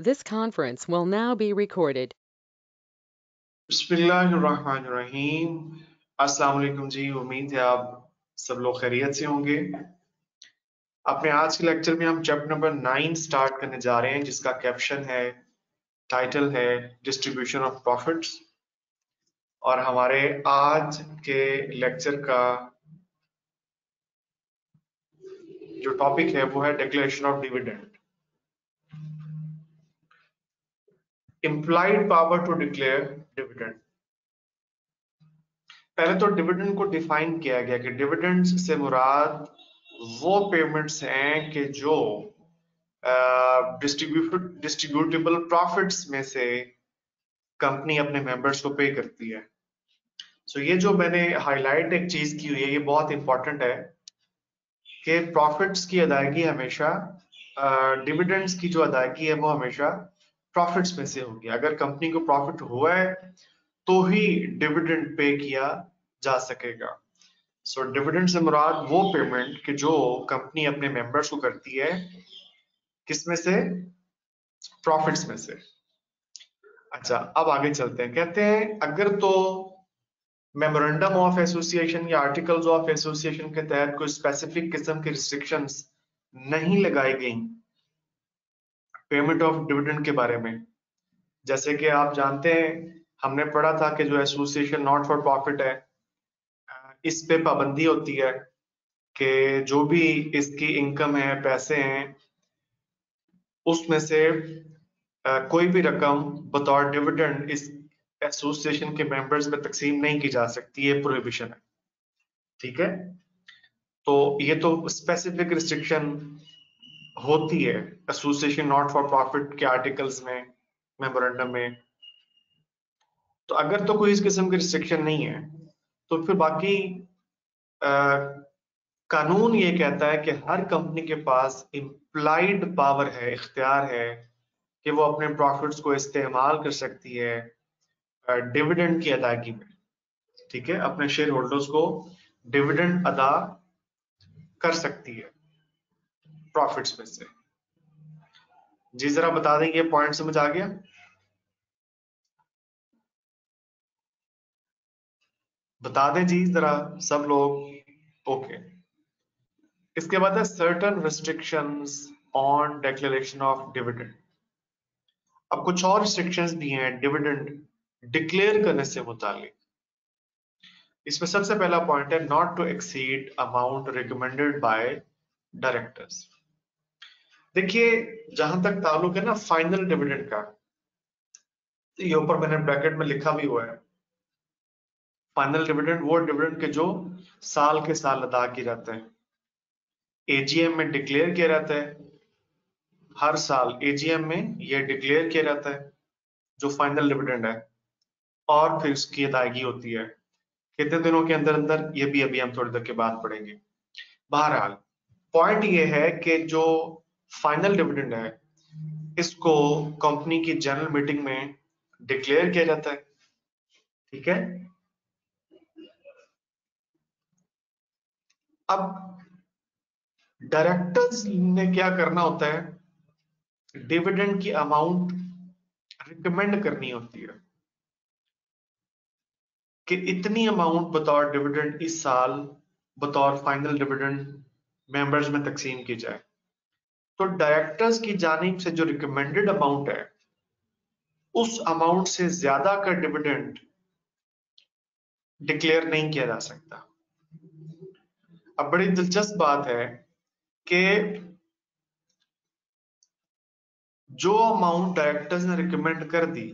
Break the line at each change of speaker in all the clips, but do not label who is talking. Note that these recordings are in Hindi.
This conference will now be recorded.
बिस्मिल्लाहिर्रहमानिर्रहीम। अस्सलाम वालेकुम जी, उम्मीद है आप सब लोग खैरियत से होंगे। अपने आज के लेक्चर में हम चैप्टर नंबर 9 स्टार्ट करने जा रहे हैं, जिसका कैप्शन है, टाइटल है डिस्ट्रीब्यूशन ऑफ प्रॉफिट्स। और हमारे आज के लेक्चर का जो टॉपिक है वो है declaration of dividend. Implied power to declare dividend. पहले तो डिविडेंड को डिफाइन किया गया कि डिविडेंड से मुराद वो पेमेंट्स हैं कि जो डिस्ट्रीब्यूटेबल प्रॉफिट्स में से कंपनी अपने मेंबर्स को पे करती है। सो ये जो मैंने हाईलाइट एक चीज की हुई है, ये बहुत इंपॉर्टेंट है कि प्रॉफिट्स की अदायगी हमेशा डिविडेंड्स की जो अदायगी है वो हमेशा प्रॉफिट्स में से होगी। अगर कंपनी को प्रॉफिट हुआ है तो ही डिविडेंड पे किया जा सकेगा। सो डिविडेंड से मुराद वो पेमेंट कि जो कंपनी अपने मेंबर्स को करती है, किसमें से? प्रॉफिट्स में से। अच्छा, अब आगे चलते हैं। कहते हैं अगर तो मेमोरेंडम ऑफ एसोसिएशन या आर्टिकल्स ऑफ एसोसिएशन के तहत कोई स्पेसिफिक किस्म की रिस्ट्रिक्शंस नहीं लगाई गई पेमेंट ऑफ डिविडेंड के बारे में, जैसे कि आप जानते हैं हमने पढ़ा था कि जो एसोसिएशन नॉट फॉर प्रॉफिट है, इस पे पाबंदी होती है कि जो भी इसकी इनकम है, पैसे हैं, उसमें से कोई भी रकम बतौर डिविडेंड इस एसोसिएशन के मेंबर्स में तकसीम नहीं की जा सकती। ये प्रोहिबिशन है, ठीक है। तो ये तो स्पेसिफिक रिस्ट्रिक्शन होती है एसोसिएशन नॉट फॉर प्रॉफिट के आर्टिकल्स में, मेमोरेंडम में। तो अगर तो कोई इस किस्म की रिस्ट्रिक्शन नहीं है तो फिर बाकी कानून ये कहता है कि हर कंपनी के पास इम्प्लाइड पावर है, इख्तियार है कि वो अपने प्रॉफिट्स को इस्तेमाल कर सकती है डिविडेंड की अदायगी में, ठीक है। अपने शेयर होल्डर्स को डिविडेंड अदा कर सकती है प्रॉफिट्स में से। जी जरा बता दें, ये पॉइंट समझ आ गया? बता दें जी जरा सब लोग। ओके। इसके बाद है certain restrictions on declaration of dividend. अब कुछ और रिस्ट्रिक्शंस भी हैं डिविडेंड डिक्लेयर करने से मुतालिक। इसमें सबसे पहला पॉइंट है not to exceed amount recommended by directors. देखिए, जहां तक ताल्लुक है ना फाइनल डिविडेंड का, तो ये ऊपर मैंने ब्रैकेट में लिखा भी हुआ है। फाइनल डिविडेंड वो डिविडेंड के जो साल के साल अदा किए जाते हैं, एजीएम में डिक्लेयर किया जाता है। हर साल एजीएम में ये डिक्लेयर किया जाता है जो फाइनल डिविडेंड है, और फिर उसकी अदायगी होती है कितने दिनों के अंदर अंदर, ये भी अभी हम थोड़ी देर के बाद पढ़ेंगे। बहरहाल पॉइंट ये है कि जो फाइनल डिविडेंड है इसको कंपनी की जनरल मीटिंग में डिक्लेयर किया जाता है, ठीक है। अब डायरेक्टर्स ने क्या करना होता है, डिविडेंड की अमाउंट रिकमेंड करनी होती है कि इतनी अमाउंट बतौर डिविडेंड इस साल बतौर फाइनल डिविडेंड मेंबर्स में तकसीम की जाए। तो डायरेक्टर्स की जानिब से जो रिकमेंडेड अमाउंट है, उस अमाउंट से ज्यादा का डिविडेंड डिक्लेयर नहीं किया जा सकता। अब बड़ी दिलचस्प बात है कि जो अमाउंट डायरेक्टर्स ने रिकमेंड कर दी,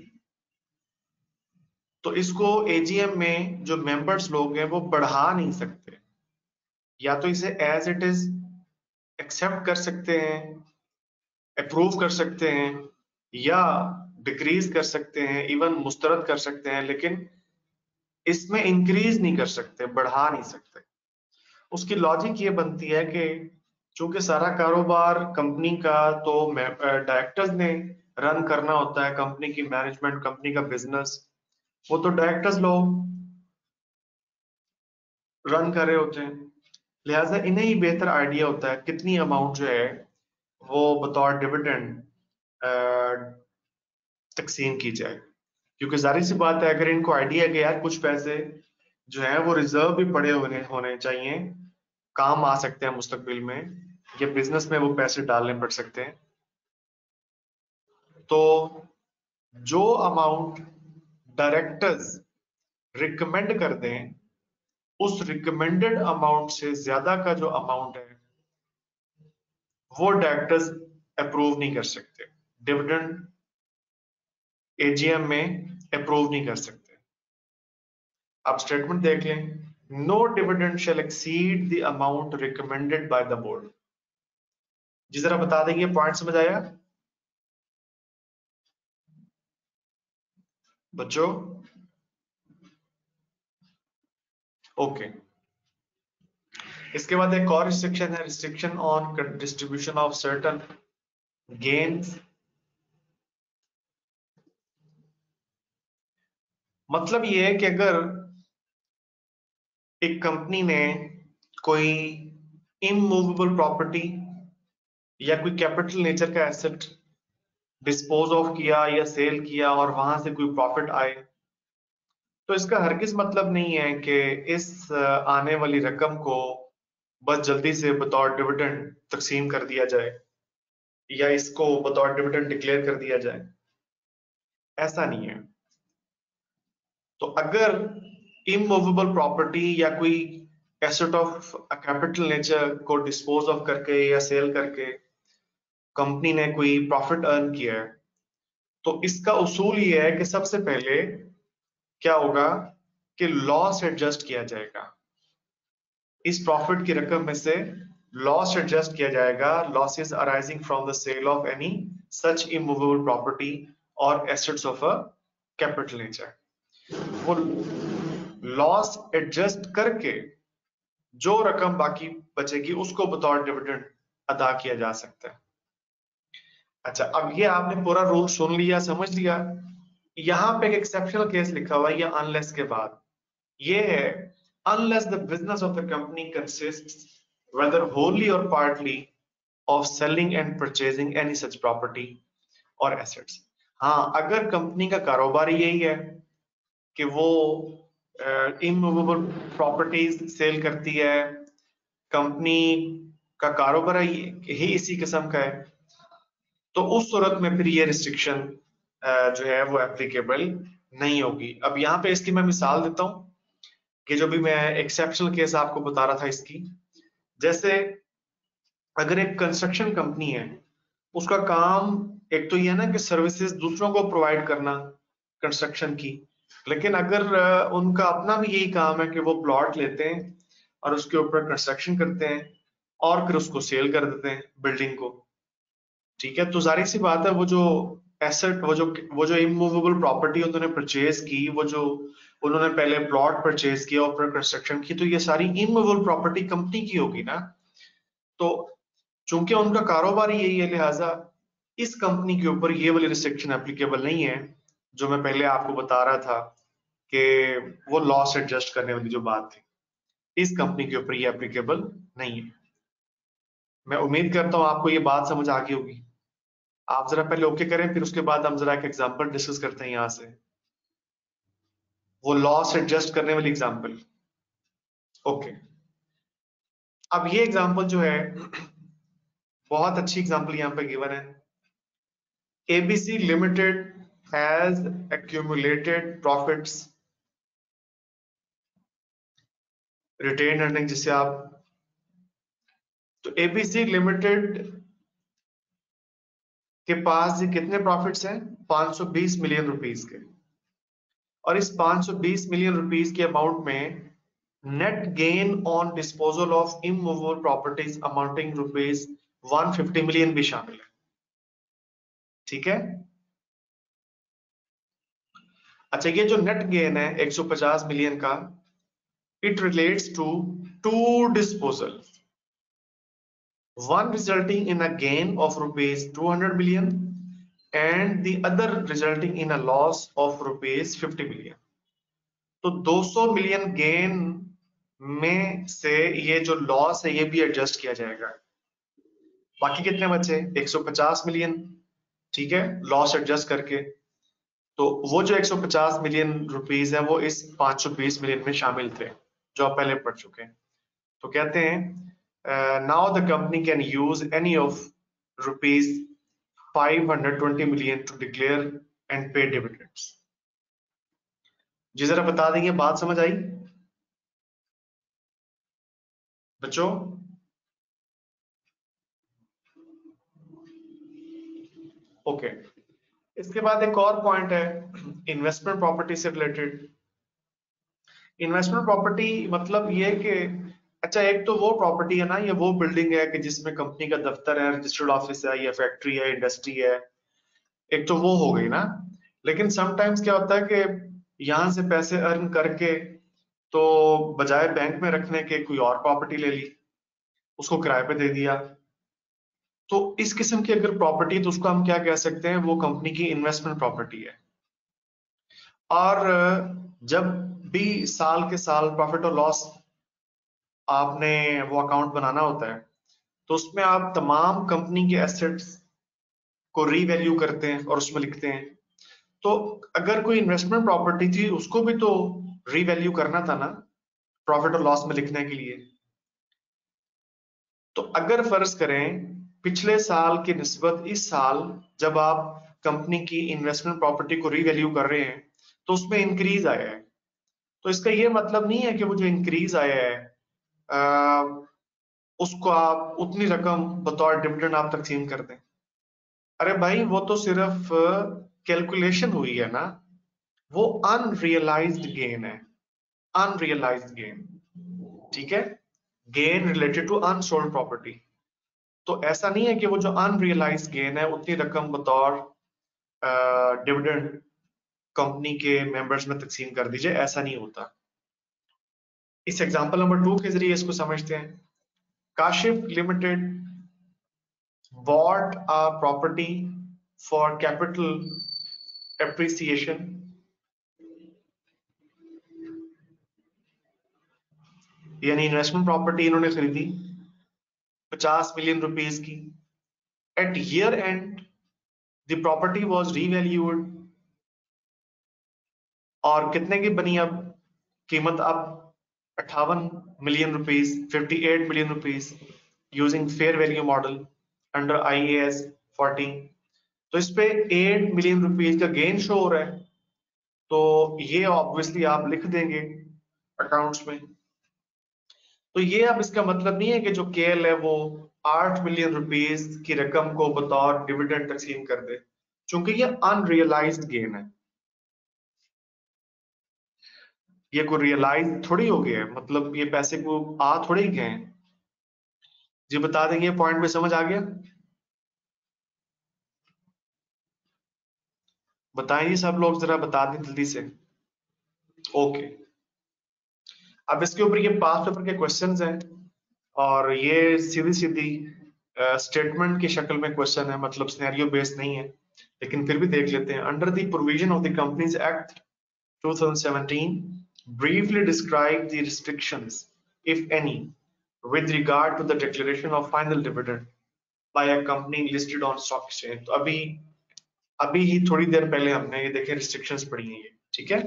तो इसको एजीएम में जो मेंबर्स लोग हैं वो बढ़ा नहीं सकते। या तो इसे एज इट इज एक्सेप्ट कर सकते हैं, अप्रूव कर सकते हैं, या डिक्रीज कर सकते हैं, इवन मुस्तरद कर सकते हैं, लेकिन इसमें इंक्रीज नहीं कर सकते, बढ़ा नहीं सकते। उसकी लॉजिक ये बनती है कि चूंकि सारा कारोबार कंपनी का तो डायरेक्टर्स ने रन करना होता है, कंपनी की मैनेजमेंट, कंपनी का बिजनेस वो तो डायरेक्टर्स लोग रन कर रहे होते हैं, लिहाजा इन्हें ही बेहतर आइडिया होता है कितनी अमाउंट जो है वो बतौर डिविडेंड तकसीम की जाए, क्योंकि जाहिर सी बात है अगर इनको आइडिया है कि यार कुछ पैसे जो है वो रिजर्व भी पड़े होने चाहिए, काम आ सकते हैं मुस्तकबिल में, या बिजनेस में वो पैसे डालने पड़ सकते हैं, तो जो अमाउंट डायरेक्टर्स रिकमेंड कर दें उस रिकमेंडेड अमाउंट से ज्यादा का जो अमाउंट है वो डायरेक्टर्स अप्रूव नहीं कर सकते, डिविडेंड एजीएम में अप्रूव नहीं कर सकते। आप स्टेटमेंट देख लें, no dividend shall exceed the amount recommended by the board. जी जरा बता देंगे, पॉइंट समझ आया बच्चों? ओके। इसके बाद एक और रिस्ट्रिक्शन है, restriction on distribution of certain gains. मतलब ये है कि अगर एक कंपनी ने कोई इमूवेबल प्रॉपर्टी या कोई कैपिटल नेचर का एसेट डिस्पोज ऑफ किया या सेल किया और वहां से कोई प्रॉफिट आए, तो इसका हरगिज मतलब नहीं है कि इस आने वाली रकम को बस जल्दी से बतौर डिविडेंड तकसीम कर दिया जाए या इसको बतौर डिविडेंड डिक्लेयर कर दिया जाए, ऐसा नहीं है। तो अगर इमूवेबल प्रॉपर्टी या कोई एसेट ऑफ कैपिटल नेचर को डिस्पोज ऑफ करके या सेल करके कंपनी ने कोई प्रॉफिट अर्न किया है, तो इसका उसूल ये है कि सबसे पहले क्या होगा कि लॉस एडजस्ट किया जाएगा, इस प्रॉफिट की रकम में से लॉस एडजस्ट किया जाएगा, losses arising from the sale of any such immovable property और assets of a capital nature. वो लॉस एडजस्ट करके जो रकम बाकी बचेगी उसको बतौर डिविडेंड अदा किया जा सकता है। अच्छा, अब ये आपने पूरा रूल सुन लिया, समझ लिया। यहां पे एक एक्सेप्शनल केस लिखा हुआ है, ये अनलेस के बाद ये है, unless the business of the company consists whether wholly or partly of selling and purchasing any such property or assets। हाँ, अगर कंपनी का कारोबार यही है कि वो इमूवेबल प्रॉपर्टीज सेल करती है, कंपनी का कारोबार ही इसी किस्म का है, तो उस सूरत में फिर ये रिस्ट्रिक्शन जो है वो एप्लीकेबल नहीं होगी। अब यहाँ पे इसकी मैं मिसाल देता हूँ कि जो भी मैं एक्सेप्शनल केस आपको बता रहा था इसकी, जैसे अगर एक कंस्ट्रक्शन कंपनी है, उसका काम एक तो ये है ना कि सर्विसेज दूसरों को प्रोवाइड करना कंस्ट्रक्शन की, लेकिन अगर उनका अपना भी यही काम है कि वो प्लॉट लेते हैं और उसके ऊपर कंस्ट्रक्शन करते हैं और फिर उसको सेल कर देते हैं बिल्डिंग को, ठीक है, तो जाहिर सी बात है वो जो एसेट, वो जो इमूवेबल प्रॉपर्टी उन्होंने परचेज की, वो जो उन्होंने पहले प्लॉट परचेज किया और फिर कंस्ट्रक्शन की, तो ये सारी इमूवेबल प्रॉपर्टी कंपनी की होगी ना। तो चूंकि उनका कारोबार ही यही है, लिहाजा इस कंपनी के ऊपर ये वाली रिस्ट्रिक्शन एप्लीकेबल नहीं है जो मैं पहले आपको बता रहा था कि वो लॉस एडजस्ट करने वाली जो बात थी, इस कंपनी के ऊपर ये एप्लीकेबल नहीं है। मैं उम्मीद करता हूं आपको ये बात समझ आ गई होगी। आप जरा पहले ओके करें, फिर उसके बाद हम जरा एक एग्जांपल डिस्कस करते हैं यहां से, वो लॉस एडजस्ट करने वाली एग्जांपल। ओके, अब ये एग्जांपल जो है बहुत अच्छी एग्जांपल यहां पे गिवन है। ABC limited has accumulated profits, retained earning जिसे आप, तो एबीसी लिमिटेड के पास कितने प्रॉफिट्स हैं? 520 मिलियन रुपीस के, और इस 520 मिलियन रुपीस के अमाउंट में net gain on disposal of immovable properties amounting rupees 150 million भी शामिल है, ठीक है। अच्छा, ये जो नेट गेन है 150 मिलियन का, it relates to to disposal, one resulting in a gain of rupees 200 million and the other resulting in a loss of rupees 50 million। तो 200 मिलियन गेन में से ये जो लॉस है ये भी एडजस्ट किया जाएगा। बाकी कितने बचे? 150 मिलियन। ठीक है, लॉस एडजस्ट करके। तो वो जो 150 मिलियन रुपीस है वो इस 520 मिलियन में शामिल थे जो आप पहले पढ़ चुके हैं। तो कहते हैं now the company can use any of rupees 520 million to declare and pay dividends. जी जरा बता देंगे, बात समझ आई बच्चों? ओके। इसके बाद एक और पॉइंट है इन्वेस्टमेंट प्रॉपर्टी से रिलेटेड। इन्वेस्टमेंट प्रॉपर्टी मतलब ये कि अच्छा, एक तो वो प्रॉपर्टी है ना, ये वो बिल्डिंग है कि जिसमें कंपनी का दफ्तर है, रजिस्टर्ड ऑफिस है, या फैक्ट्री है, इंडस्ट्री है, एक तो वो हो गई ना। लेकिन समटाइम्स क्या होता है कि यहां से पैसे अर्न करके तो बजाय बैंक में रखने के कोई और प्रॉपर्टी ले ली, उसको किराए पे दे दिया। तो इस किस्म की अगर प्रॉपर्टी, तो उसको हम क्या कह सकते हैं, वो कंपनी की इन्वेस्टमेंट प्रॉपर्टी है। और जब भी साल के साल प्रॉफिट और लॉस आपने वो अकाउंट बनाना होता है, तो उसमें आप तमाम कंपनी के एसेट्स को रीवैल्यू करते हैं और उसमें लिखते हैं। तो अगर कोई इन्वेस्टमेंट प्रॉपर्टी थी, उसको भी तो रीवैल्यू करना था ना प्रॉफिट और लॉस में लिखने के लिए। तो अगर फर्ज करें पिछले साल की निस्बत इस साल जब आप कंपनी की इन्वेस्टमेंट प्रॉपर्टी को रीवैल्यू कर रहे हैं, तो उसमें इंक्रीज आया है, तो इसका ये मतलब नहीं है कि वो जो इंक्रीज आया है उसको आप उतनी रकम बतौर डिविडेंड आप तकसीम कर दें। अरे भाई, वो तो सिर्फ कैलकुलेशन हुई है ना, वो अनरियलाइज्ड गेन है, अनरियलाइज्ड गेन। ठीक है, gain related to unsold property. तो ऐसा नहीं है कि वो जो अनरियलाइज्ड गेन है उतनी रकम बतौर डिविडेंड कंपनी के मेंबर्स में तकसीम कर दीजिए, ऐसा नहीं होता। इस एग्जांपल नंबर 2 के जरिए इसको समझते हैं। Kashif limited bought a property for capital appreciation, यानी इन्वेस्टमेंट प्रॉपर्टी इन्होंने खरीदी 50 मिलियन रुपीस की। At year end the property was revalued, और कितने की बनी अब कीमत? अब 58 million rupees, 58 million rupees using fair value model under IAS 14। तो इस पे 8 मिलियन रुपीस का गेन शो हो रहा है, तो ये ऑब्वियसली आप लिख देंगे अकाउंट्स में। तो ये अब इसका मतलब नहीं है कि जो केएल है वो 8 मिलियन रुपीस की रकम को बतौर डिविडेंड तकसीम कर दे, क्योंकि ये अनरियलाइज्ड गेन है। ये कोई रियलाइज थोड़ी हो गया है, मतलब ये पैसे को आ थोड़े ही गए हैं। जी बता देंगे, पॉइंट में समझ आ गया? बताएं सब लोग, जरा बता दें जल्दी से। ओके, अब इसके ऊपर ये पास पेपर के क्वेश्चंस हैं, और ये सीधी सीधी स्टेटमेंट की शक्ल में क्वेश्चन है, मतलब सिनेरियो बेस्ड नहीं है, लेकिन फिर भी देख लेते हैं। Under the provision of the companies act 2017, briefly describe the restrictions, if any, with regard to the declaration of final dividend by a company listed on stock exchange। तो अभी अभी ही थोड़ी देर पहले हमने ये देखे रिस्ट्रिक्शंस पढ़ी हैं ये, ठीक है।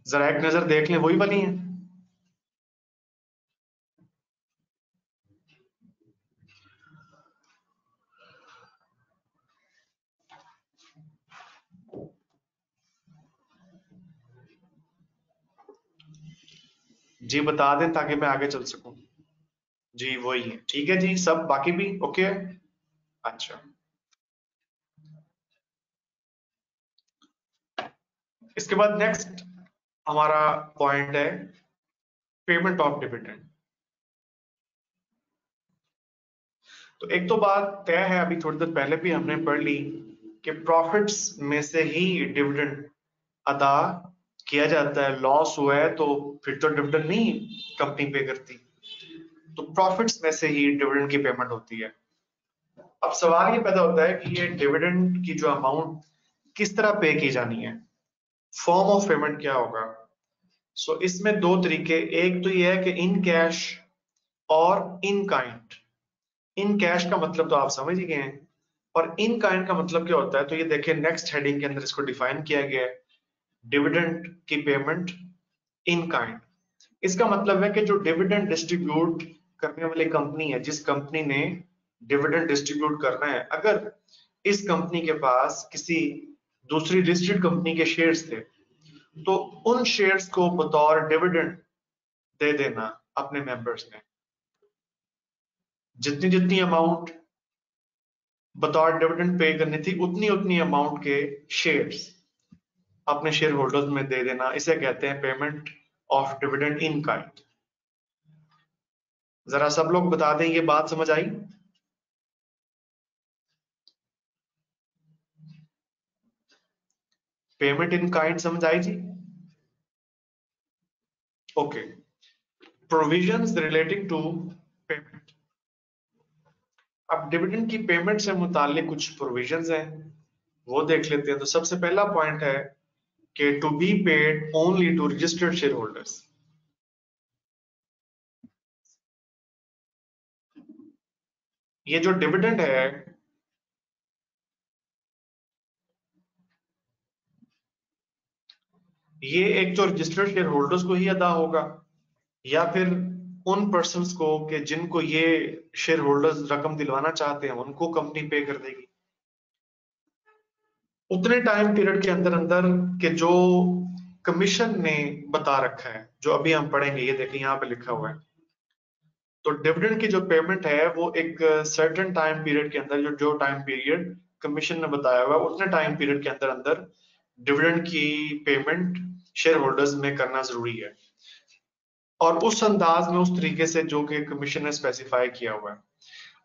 जरा एक नजर देख लें, वही वाली है। जी बता दें ताकि मैं आगे चल सकूं। जी वही है, ठीक है जी, सब बाकी भी ओके है। अच्छा, इसके बाद नेक्स्ट हमारा पॉइंट है पेमेंट ऑफ डिविडेंड। तो एक तो बात तय है, अभी थोड़ी देर पहले भी हमने पढ़ ली कि प्रॉफिट्स में से ही डिविडेंड अदा किया जाता है। लॉस हुआ है तो फिर तो डिविडेंड नहीं कंपनी पे करती, तो प्रॉफिट्स में से ही डिविडेंड की पेमेंट होती है। अब सवाल ये पैदा होता है कि ये डिविडेंड की जो अमाउंट किस तरह पे की जानी है, फॉर्म ऑफ पेमेंट क्या होगा। इसमें दो तरीके, एक तो ये है कि इन कैश और इन काइंड। इन कैश का मतलब तो आप समझ ही गए हैं, और इन काइंड का मतलब क्या होता है, तो ये देखिए नेक्स्ट हेडिंग के अंदर इसको डिफाइन किया गया है, डिविडेंड की पेमेंट इन काइंड। इसका मतलब है कि जो डिविडेंड डिस्ट्रीब्यूट करने वाली कंपनी है, जिस कंपनी ने डिविडेंड डिस्ट्रीब्यूट करना है, अगर इस कंपनी के पास किसी दूसरी लिस्टेड कंपनी के शेयर्स थे, तो उन शेयर्स को बतौर डिविडेंड दे देना अपने मेंबर्स ने। जितनी जितनी अमाउंट बतौर डिविडेंड पे करनी थी, उतनी उतनी अमाउंट के शेयर्स अपने शेयर होल्डर्स में दे देना, इसे कहते हैं payment of dividend in kind. जरा सब लोग बता दें, ये बात समझ आई? पेमेंट इन काइंड समझ आई जी? Okay. Provisions relating to payment. अब डिविडेंड की पेमेंट से मुतालिक कुछ प्रोविजंस हैं, वो देख लेते हैं। तो सबसे पहला पॉइंट है कि to be paid only to registered share holders. ये जो डिविडेंड है, ये एक तो रजिस्टर्ड शेयर होल्डर्स को ही अदा होगा, या फिर उन पर्संस को कि जिनको ये शेयर होल्डर्स रकम दिलवाना चाहते हैं, उनको कंपनी पे कर देगी उतने टाइम पीरियड के अंदर अंदर के जो कमीशन ने बता रखा है, जो अभी हम पढ़ेंगे। ये देखिए यहाँ पे लिखा हुआ है। तो डिविडेंड की जो पेमेंट है वो एक सर्टेन टाइम पीरियड के अंदर, जो जो टाइम पीरियड कमीशन ने बताया हुआ है, उतने टाइम पीरियड के अंदर अंदर डिविडेंड की पेमेंट शेयर होल्डर्स में करना जरूरी है, और उस अंदाज में, उस तरीके से जो कि कमीशन ने स्पेसिफाई किया हुआ है।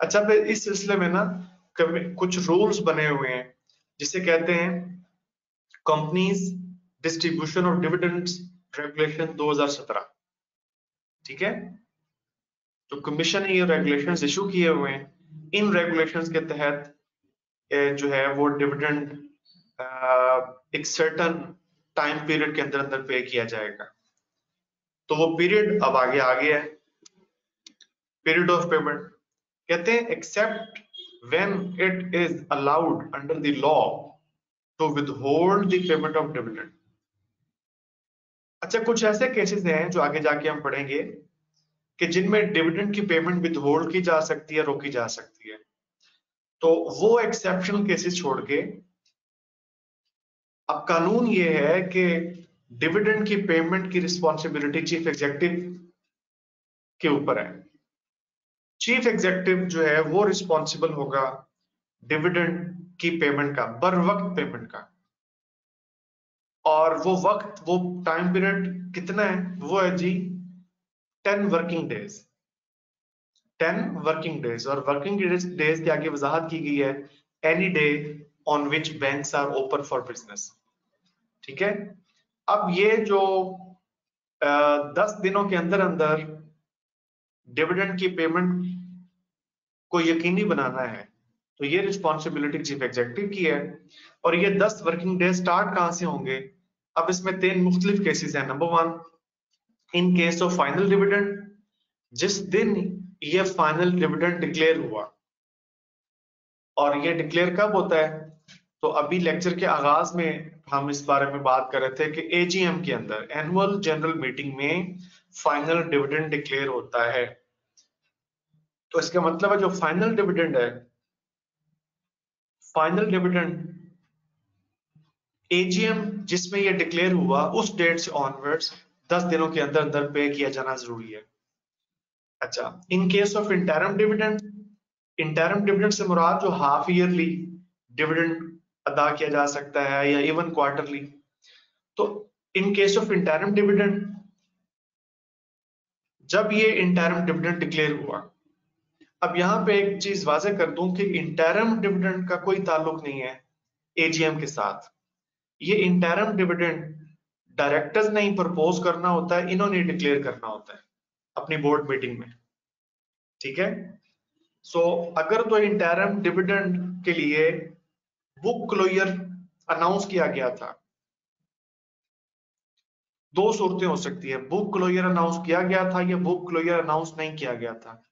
अच्छा, फिर इस सिलसिले में ना कुछ रूल्स बने हुए हैं, जिसे कहते हैं companies distribution of dividends regulation 2017। ठीक है, तो कमीशन ने ये रेगुलेशंस इशू किए हुए हैं। इन रेगुलेशंस के तहत जो है वो डिविडेंड एक सर्टन टाइम पीरियड के अंदर अंदर पे किया जाएगा। तो वो पीरियड अब आगे आ गया है, पीरियड ऑफ पेमेंट। कहते हैं except when it is allowed under the law to withhold the payment of dividend. अच्छा, कुछ ऐसे केसेस हैं जो आगे जाके हम पढ़ेंगे कि जिनमें डिविडेंड की पेमेंट विदहोल्ड की जा सकती है, रोकी जा सकती है। तो वो एक्सेप्शनल केसेस छोड़ के अब कानून ये है कि डिविडेंड की पेमेंट की रिस्पॉन्सिबिलिटी चीफ एग्जीक्यूटिव के ऊपर है। चीफ एग्जीक्यूटिव जो है वो रिस्पॉन्सिबल होगा डिविडेंड की पेमेंट का, बर वक्त पेमेंट का। और वो वक्त, वो टाइम पीरियड कितना है? वो है जी 10 वर्किंग डेज। 10 वर्किंग डेज, और वर्किंग डेज के आगे वजाहत की गई है any day on which banks are open for business. ठीक है, अब ये जो 10 दिनों के अंदर अंदर डिविडेंड की पेमेंट को यकीनी बनाना है, तो ये रिस्पॉन्सिबिलिटी चीफ एग्जीक्यूटिव की है। और ये 10 वर्किंग डे स्टार्ट कहां से होंगे? अब इसमें 3 मुख्तलिफ केसेस हैं। Number 1, in case of final dividend, जिस दिन ये फाइनल डिविडेंड डिक्लेयर हुआ। और ये डिक्लेयर कब होता है? तो अभी लेक्चर के आगाज में हम इस बारे में बात कर रहे थे कि एजीएम के अंदर, एनुअल जनरल मीटिंग में फाइनल डिविडेंड डिक्लेयर होता है। तो इसका मतलब है जो फाइनल डिविडेंड है, फाइनल डिविडेंड एजीएम जिसमें ये डिक्लेयर हुआ, उस डेट से ऑनवर्ड्स 10 दिनों के अंदर अंदर पे किया जाना जरूरी है। अच्छा, in case of interim dividend, interim dividend से मुराद जो हाफ ईयरली डिविडेंड अदा किया जा सकता है या इवन क्वार्टरली। तो in case of interim dividend, जब ये इंटरम डिविडेंड डिक्लेयर हुआ, अब यहां पे एक चीज वाज़ेह कर दूं कि इंटरम डिविडेंड का कोई ताल्लुक नहीं है एजीएम के साथ। ये इंटरम डिविडेंड डायरेक्टर्स ने ही प्रपोज करना होता है, इन्होंने डिक्लेयर करना होता है अपनी बोर्ड मीटिंग में। ठीक है, सो अगर तो इंटरम डिविडेंड के लिए बुक क्लोजर अनाउंस किया गया था, दो सूरतें हो सकती है, बुक क्लोजर अनाउंस किया गया था या बुक क्लोजर अनाउंस नहीं किया गया था।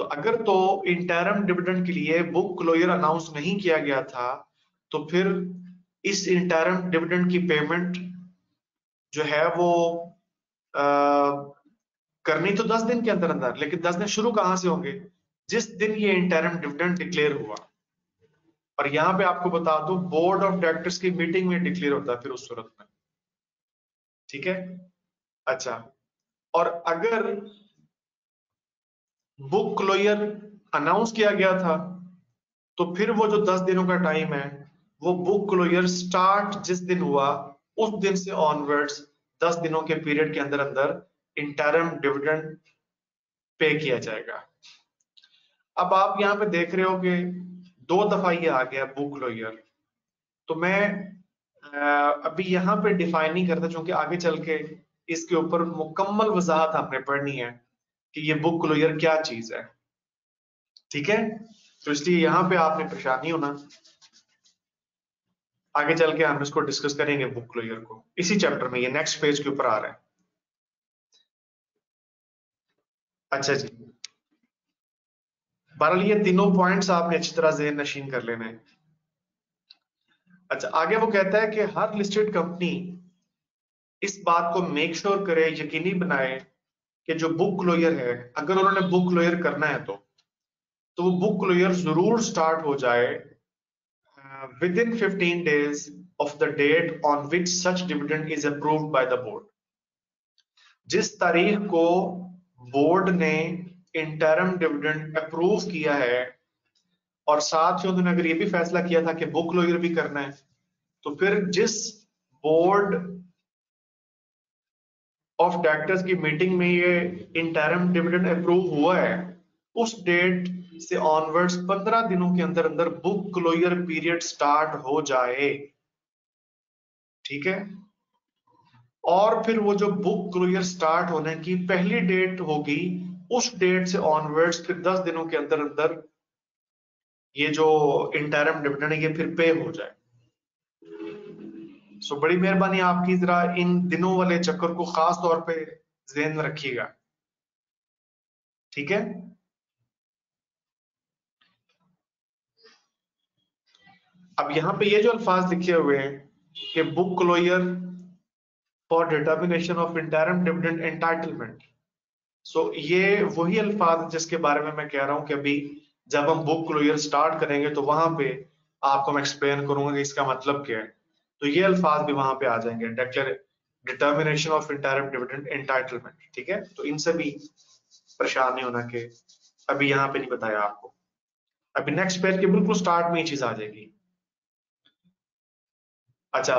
तो अगर तो इंटरम डिविडेंड के लिए बुक क्लोजर अनाउंस नहीं किया गया था, तो फिर इस इंटरम डिविडेंड की पेमेंट जो है वो आ, करनी तो 10 दिन के अंदर अंदर, लेकिन 10 दिन शुरू कहां से होंगे? जिस दिन ये इंटरम डिविडेंड डिक्लेयर हुआ। और यहां पे आपको बता दूं, बोर्ड ऑफ डायरेक्टर्स की मीटिंग में डिक्लेयर होता है फिर उस सूरत में। ठीक है। अच्छा, और अगर बुक क्लोजर अनाउंस किया गया था, तो फिर वो जो 10 दिनों का टाइम है, वो बुक क्लोजर स्टार्ट जिस दिन हुआ उस दिन से ऑनवर्ड्स 10 दिनों के पीरियड के अंदर अंदर इंटरम डिविडेंड पे किया जाएगा। अब आप यहाँ पे देख रहे हो कि 2 दफा ये आ गया बुक क्लोजर। तो मैं अभी यहाँ पे डिफाइन नहीं करता, क्योंकि आगे चल के इसके ऊपर मुकम्मल वजाहत आपने पढ़नी है कि ये बुक क्लोजर क्या चीज है। ठीक है, तो इसलिए यहाँ पे आपने परेशान नहीं होना। आगे चल के हम इसको डिस्कस करेंगे बुक क्लोजर को इसी चैप्टर में, ये नेक्स्ट पेज के ऊपर आ रहा है। अच्छा जी, बहरहाल ये तीनों पॉइंट्स आपने अच्छी तरह ज़हन नशीन कर लेने हैं। अच्छा, आगे वो कहता है कि हर लिस्टेड कंपनी इस बात को मेक श्योर करे, यकीनी बनाए कि जो बुक क्लोजर है, अगर उन्होंने बुक क्लोजर करना है तो वो बुक क्लोजर जरूर स्टार्ट हो जाए within 15 days of the date on which such dividend is approved by the board। जिस तारीख को बोर्ड ने इंटरम डिविडेंड अप्रूव किया है, और साथ ही उन्होंने अगर ये भी फैसला किया था कि बुक क्लोजर भी करना है, तो फिर जिस बोर्ड ऑफ डायरेक्टर्स की मीटिंग में ये इंटरम डिविडेंड अप्रूव हुआ है, उस डेट से ऑनवर्ड्स 15 दिनों के अंदर अंदर बुक क्लोजर पीरियड स्टार्ट हो जाए। ठीक है, और फिर वो जो बुक क्लोजर स्टार्ट होने की पहली डेट होगी, उस डेट से ऑनवर्ड्स फिर 10 दिनों के अंदर अंदर ये जो इंटरम डिविडेंड है ये फिर पे हो जाए। सो बड़ी मेहरबानी आपकी, जरा इन दिनों वाले चक्कर को खास तौर पे ज़हन में रखिएगा। ठीक है, अब यहाँ पे ये जो अल्फाज लिखे हुए हैं कि book closure for determination of interim dividend entitlement, so ये वही अल्फाज जिसके बारे में मैं कह रहा हूं कि अभी जब हम बुक क्लोजर स्टार्ट करेंगे तो वहां पे आपको मैं एक्सप्लेन करूंगा कि इसका मतलब क्या है। तो ये अल्फाज भी वहां पे आ जाएंगे, determination of interim dividend entitlement. ठीक है, तो इनसे भी परेशान नहीं होना कि अभी यहाँ पे नहीं बताया आपको। अभी नेक्स्ट पेज के बिल्कुल स्टार्ट में ये चीज आ जाएगी। अच्छा,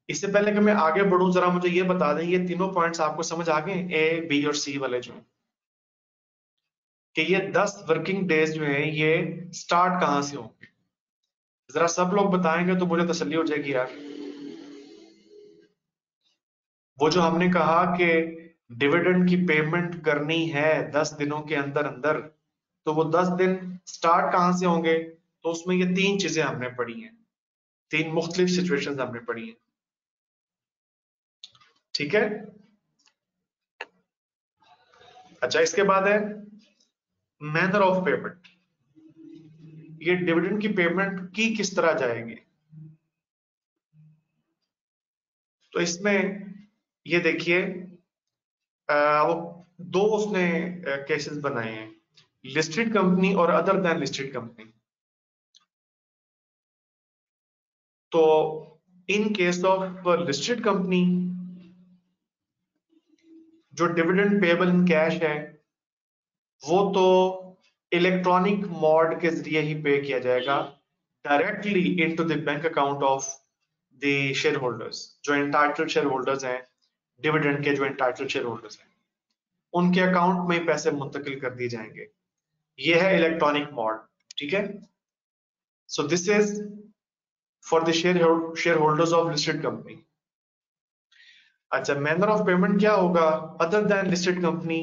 इससे पहले कि मैं आगे बढ़ूं, जरा मुझे ये बता दें, ये तीनों पॉइंट्स आपको समझ आ गए, ए बी और सी वाले जो, कि ये 10 वर्किंग डेज जो है ये स्टार्ट कहां से होंगे? जरा सब लोग बताएंगे तो मुझे तसल्ली हो जाएगी यार। वो जो हमने कहा कि डिविडेंड की पेमेंट करनी है 10 दिनों के अंदर अंदर, तो वो 10 दिन स्टार्ट कहां से होंगे? तो उसमें ये 3 चीजें हमने पढ़ी हैं, 3 मुख्तलिफ सिचुएशंस हमने पढ़ी हैं। ठीक है, अच्छा, इसके बाद है मैनर ऑफ पेमेंट। ये डिविडेंड की पेमेंट की किस तरह जाएगी? तो इसमें ये देखिए, वो 2 उसने केसेस बनाए हैं, लिस्टेड कंपनी और अदर देन लिस्टेड कंपनी। तो in case of listed company, जो डिविडेंड पेबल इन कैश है, वो तो इलेक्ट्रॉनिक मोड के जरिए ही पे किया जाएगा, directly into the bank account of the share holders. जो एंटाइटल्ड शेयर होल्डर्स हैं, डिविडेंड के जो एंटाइटल्ड शेयर होल्डर्स हैं, उनके अकाउंट में पैसे मुंतकिल कर दिए जाएंगे। ये है इलेक्ट्रॉनिक मोड। ठीक है, so this is for the share holders of listed company. अच्छा, मैनर ऑफ पेमेंट क्या होगा अदर देन लिस्टेड कंपनी?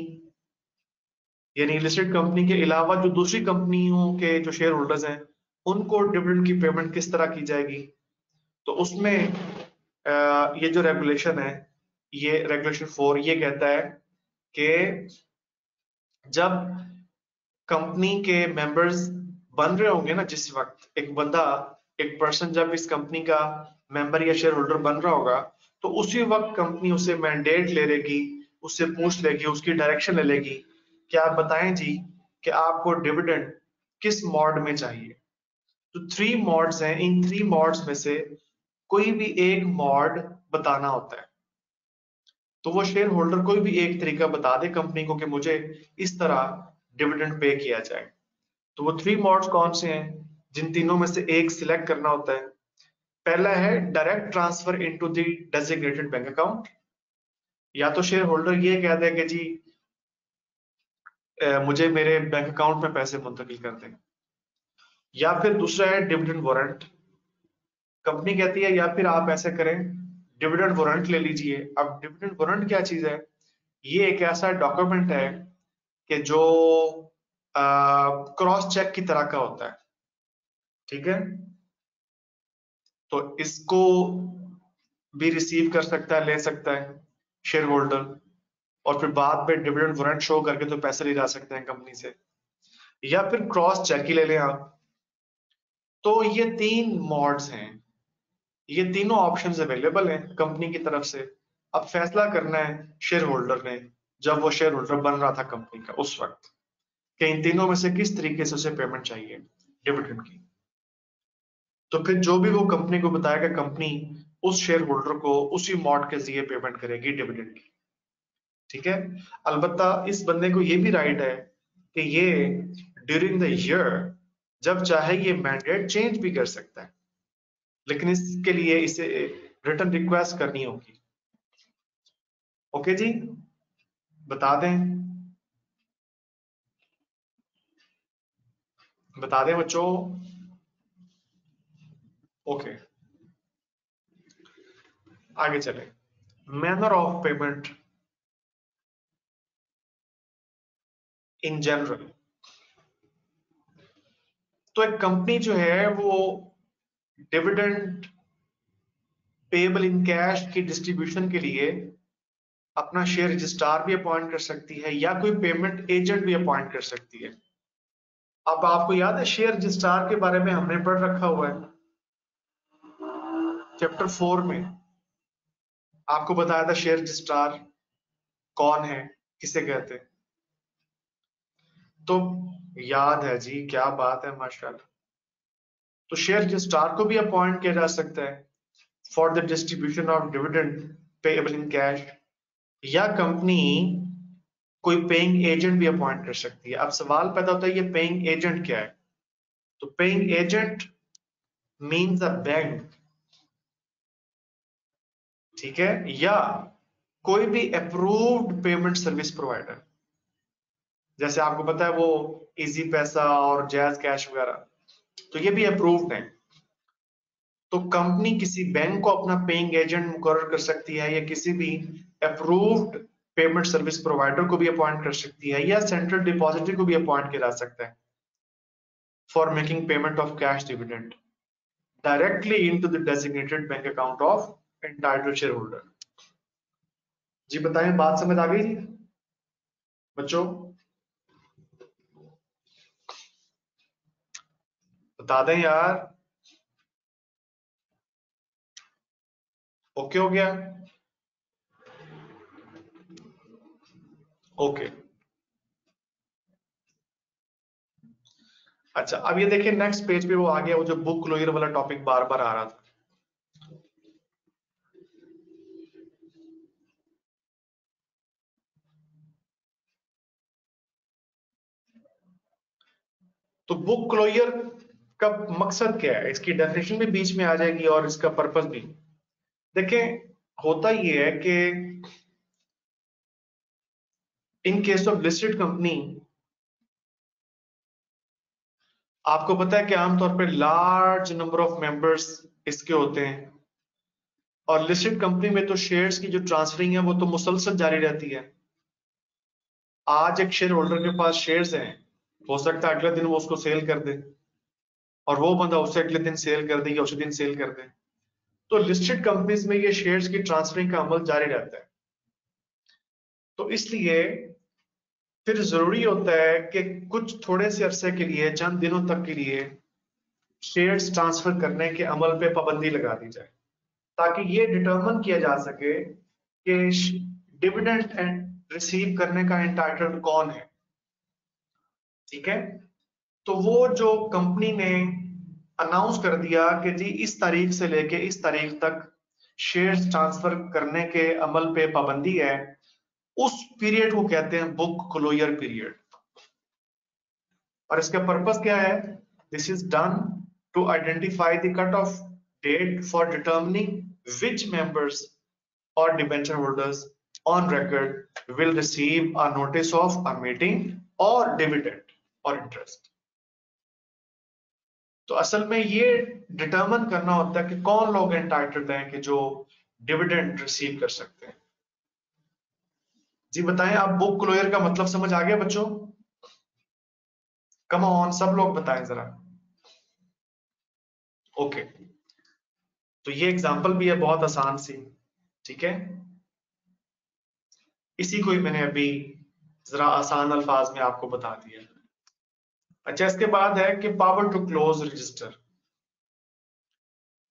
यानी लिस्टेड कंपनी के अलावा जो दूसरी कंपनियों के जो शेयर होल्डर्स हैं, उनको डिविडेंड की पेमेंट किस तरह की जाएगी? तो उसमें ये जो रेगुलेशन है, ये रेगुलेशन 4 ये कहता है कि जब कंपनी के मेंबर्स बन रहे होंगे ना, जिस वक्त एक पर्सन जब इस कंपनी का मेंबर या शेयर होल्डर बन रहा होगा, तो उसी वक्त कंपनी उसे मैंडेट ले लेगी, उससे पूछ लेगी, उसकी डायरेक्शन ले लेगी कि आप बताएं जी कि आपको डिविडेंड किस मॉड में चाहिए। तो 3 मॉड्स हैं, इन 3 मॉड्स में से कोई भी एक मॉड बताना होता है। तो वो शेयर होल्डर कोई भी एक तरीका बता दे कंपनी को कि मुझे इस तरह डिविडेंड पे किया जाए। तो वो 3 मॉड्स कौन से हैं, जिन तीनों में से एक सिलेक्ट करना होता है। पहला है direct transfer into the designated bank account. या तो शेयर होल्डर ये कह दे कि जी मुझे मेरे बैंक अकाउंट में पैसे मुंतकिल कर दें। या फिर दूसरा है डिविडेंड वारंट। कंपनी कहती है या फिर आप ऐसे करें, डिविडेंड वारंट ले लीजिए। अब डिविडेंड वारंट क्या चीज है? ये एक ऐसा डॉक्यूमेंट है कि जो क्रॉस चेक की तरह का होता है, ठीक है। तो इसको भी रिसीव कर सकता है, ले सकता है शेयर होल्डर, और फिर बाद में डिविडेंड वारंट शो करके तो पैसे ले जा सकते हैं कंपनी से। या फिर क्रॉस चेक ही ले लें आप। तो ये 3 मॉड्स हैं, ये तीनों ऑप्शंस अवेलेबल हैं कंपनी की तरफ से। अब फैसला करना है शेयर होल्डर ने, जब वो शेयर होल्डर बन रहा था कंपनी का उस वक्त, कि इन तीनों में से किस तरीके से उसे पेमेंट चाहिए डिविडेंड की। तो फिर जो भी वो कंपनी को बताएगा, कंपनी उस शेयर होल्डर को उसी मॉड के जरिए पेमेंट करेगी डिविडेंड की, ठीक है। अलबत्ता इस बंदे को ये भी राइट है कि ये ड्यूरिंग द ईयर जब चाहे ये मैंडेट चेंज भी कर सकता है, लेकिन इसके लिए इसे रिटर्न रिक्वेस्ट करनी होगी। ओके जी, बता दें बच्चों। ओके, आगे चले। Manner of payment in general. तो एक कंपनी जो है वो डिविडेंड पेएबल इन कैश की डिस्ट्रीब्यूशन के लिए अपना शेयर रजिस्ट्रार भी अपॉइंट कर सकती है, या कोई पेमेंट एजेंट भी अपॉइंट कर सकती है। अब आपको याद है शेयर रजिस्ट्रार के बारे में हमने पढ़ रखा हुआ है चैप्टर 4 में। आपको बताया था शेयर रजिस्ट्रार कौन है, किसे कहते हैं। तो याद है जी, क्या बात है, माशाल्लाह। तो शेयर रजिस्ट्रार को भी अपॉइंट किया जा सकता है for the distribution of dividend payable in cash, या कंपनी कोई पेइंग एजेंट भी अपॉइंट कर सकती है। अब सवाल पैदा होता है ये पेइंग एजेंट क्या है? तो paying agent means a bank, ठीक है, या कोई भी अप्रूव्ड पेमेंट सर्विस प्रोवाइडर। जैसे आपको पता है वो इजी पैसा और जैज कैश वगैरह, तो ये भी अप्रूव्ड है। तो कंपनी किसी बैंक को अपना पेइंग एजेंट मुकर्रर कर सकती है, या किसी भी अप्रूव्ड पेमेंट सर्विस प्रोवाइडर को भी अपॉइंट कर सकती है, या सेंट्रल डिपॉजिटरी को भी अपॉइंट किया जा सकता है for making payment of cash dividend directly into the designated bank account of entitled share holder. जी बताएं, बात समझ आ गई जी बच्चों? बता दें यार। ओके हो गया? ओके, अच्छा अब ये देखिए नेक्स्ट पेज पे वो आ गया, वो जो बुक क्लोजर वाला टॉपिक बार बार आ रहा था। तो बुक क्लोजर का मकसद क्या है, इसकी डेफिनेशन भी बीच में आ जाएगी और इसका पर्पस भी। देखें, होता ये है कि in case of listed company, आपको पता है कि आमतौर पर लार्ज नंबर ऑफ मेंबर्स इसके होते हैं, और लिस्टेड कंपनी में तो शेयर्स की जो ट्रांसफरिंग है वो तो मुसलसल जारी रहती है। आज एक शेयर होल्डर के पास शेयर्स हैं, हो सकता है अगले दिन वो उसको सेल कर दे, और वो बंदा उसे अगले दिन सेल कर दे या उसी दिन सेल कर दे। तो लिस्टेड कंपनीज में ये शेयर्स की ट्रांसफरिंग का अमल जारी रहता है। तो इसलिए फिर जरूरी होता है कि कुछ थोड़े से अरसे के लिए, चंद दिनों तक के लिए शेयर्स ट्रांसफर करने के अमल पे पाबंदी लगा दी जाए, ताकि ये डिटरमिन किया जा सके कि डिविडेंड एंड रिसीव करने का एंटाइटल्ड कौन है। ठीक है, तो वो जो कंपनी ने अनाउंस कर दिया कि जी इस तारीख से लेके इस तारीख तक शेयर्स ट्रांसफर करने के अमल पे पाबंदी है, उस पीरियड को कहते हैं बुक क्लोजर पीरियड। और इसका पर्पस क्या है? This is done to identify the cut off date for determining which members or debenture holders on record will receive a notice of a meeting or dividend or interest। तो असल में ये डिटरमिन करना होता है कि कौन लोग एंटाइटल्ड हैं कि जो डिविडेंड रिसीव कर सकते हैं। जी बताएं, आप बुक क्लोजर का मतलब समझ आ गया बच्चों? कम ऑन, सब लोग बताएं जरा। ओके, तो ये एग्जांपल भी है बहुत आसान सी। ठीक है, इसी को ही मैंने अभी जरा आसान अल्फाज में आपको बता दिया। अच्छा, इसके बाद है कि पावर टू क्लोज रजिस्टर।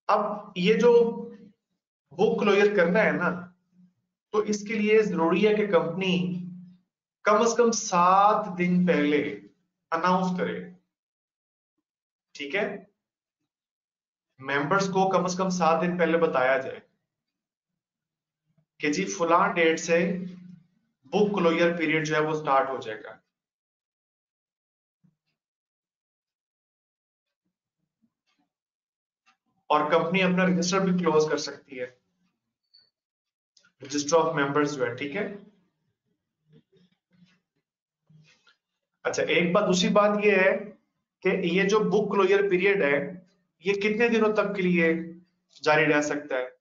अब ये जो बुक क्लोजर करना है ना, तो इसके लिए जरूरी है कि कंपनी कम से कम 7 दिन पहले अनाउंस करे। ठीक है, मेंबर्स को कम से कम 7 दिन पहले बताया जाए कि जी फुलान डेट से बुक क्लोजर पीरियड जो है वो स्टार्ट हो जाएगा। और कंपनी अपना रजिस्टर भी क्लोज कर सकती है, रजिस्टर ऑफ मेंबर्स जो है। ठीक है, अच्छा एक बात, दूसरी बात ये है कि ये जो बुक क्लोजर पीरियड है ये कितने दिनों तक के लिए जारी रह सकता है,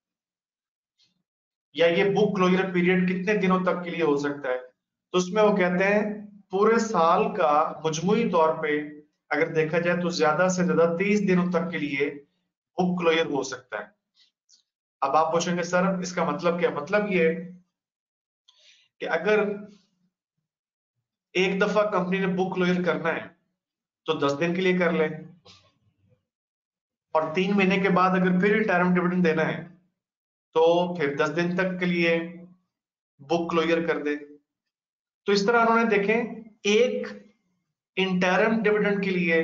या ये बुक क्लोजर पीरियड कितने दिनों तक के लिए हो सकता है? तो उसमें वो कहते हैं पूरे साल का मजमुई तौर पे अगर देखा जाए तो ज्यादा से ज्यादा 30 दिनों तक के लिए बुक क्लोजर हो सकता है। अब आप पूछेंगे सर इसका मतलब क्या? मतलब ये कि अगर एक दफा कंपनी ने बुक क्लोजर करना है तो 10 दिन के लिए कर ले, और 3 महीने के बाद अगर फिर रिटायरमेंट डिविडेंड देना है तो फिर 10 दिन तक के लिए बुक क्लोजर कर दे। तो इस तरह उन्होंने देखें एक इंटरम डिविडेंड के लिए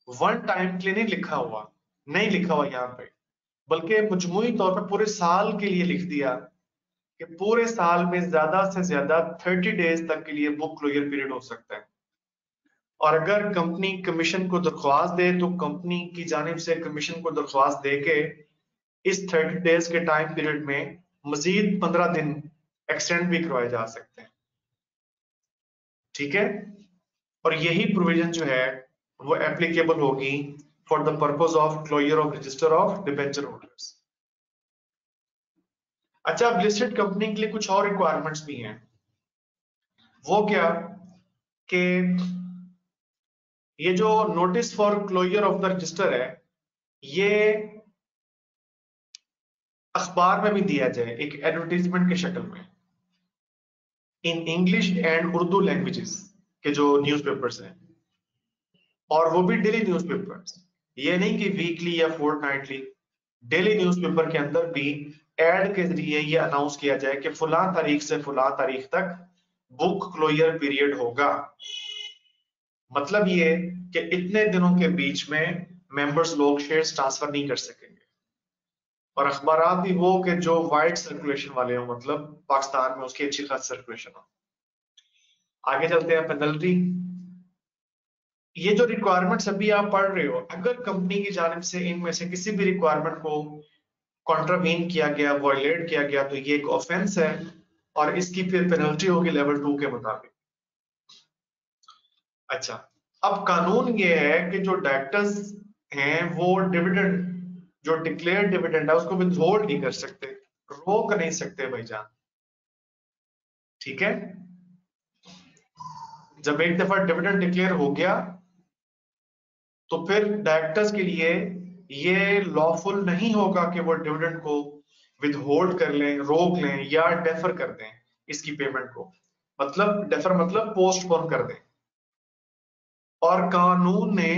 वन टाइम के लिए नहीं लिखा हुआ, नहीं लिखा हुआ यहां पे, बल्कि मजमूई तौर पर पूरे साल के लिए लिख दिया कि पूरे साल में ज्यादा से ज्यादा 30 डेज तक के लिए बुक क्लोजर पीरियड हो सकता है। और अगर कंपनी कमीशन को दरख्वास्त दे तो कंपनी की जानिब से कमीशन को दरख्वास्त दे के इस 30 डेज के टाइम पीरियड में मजीद 15 दिन एक्सटेंड भी करवाए जा सकते हैं। ठीक है, और यही प्रोविजन जो है वो एप्लीकेबल होगी for the purpose of closure of register of debenture holders. अच्छा, अब लिस्टेड कंपनी के लिए कुछ और रिक्वायरमेंट्स भी हैं। वो क्या कि ये जो notice for closure of the register है ये अखबार में भी दिया जाए एक एडवर्टीजमेंट के शक्ल में, in English and Urdu languages के जो न्यूज़पेपर्स हैं, और वो भी डेली न्यूज़पेपर्स, ये नहीं कि वीकली या फोर्टनाइटली, डेली न्यूज़पेपर के अंदर भी एड के जरिए ये अनाउंस किया जाए कि फुलां तारीख से फुलां तारीख तक बुक क्लोजर पीरियड होगा। मतलब ये कि इतने दिनों के बीच में मेंबर्स लोग शेयर्स ट्रांसफर नहीं कर सकेंगे। और अखबारात भी वो कि जो वाइड सर्कुलेशन वाले हो, मतलब पाकिस्तान में उसकी अच्छी खासी सर्कुलेशन हो। आगे चलते हैं, पेनल्टी। ये जो रिक्वायरमेंट्स अभी आप पढ़ रहे हो, अगर कंपनी की जानिब से इनमें से किसी भी रिक्वायरमेंट को कॉन्ट्रावीन किया गया, वॉयलेट किया गया, तो ये एक ऑफेंस है और इसकी फिर पेनल्टी होगी लेवल 2 के मुताबिक। अच्छा, अब कानून ये है कि जो डायरेक्टर्स हैं वो डिविडेंड, जो डिक्लेयर डिविडेंड है उसको विथहोल्ड नहीं कर सकते, रोक नहीं सकते भाईजान। ठीक है, जब एक दफा डिविडेंड डिक्लेयर हो गया तो फिर डायरेक्टर्स के लिए ये लॉफुल नहीं होगा कि वो डिविडेंड को विथहोल्ड कर लें, रोक लें या डेफर कर दें इसकी पेमेंट को। मतलब डेफर मतलब पोस्टपोन कर दे। और कानून ने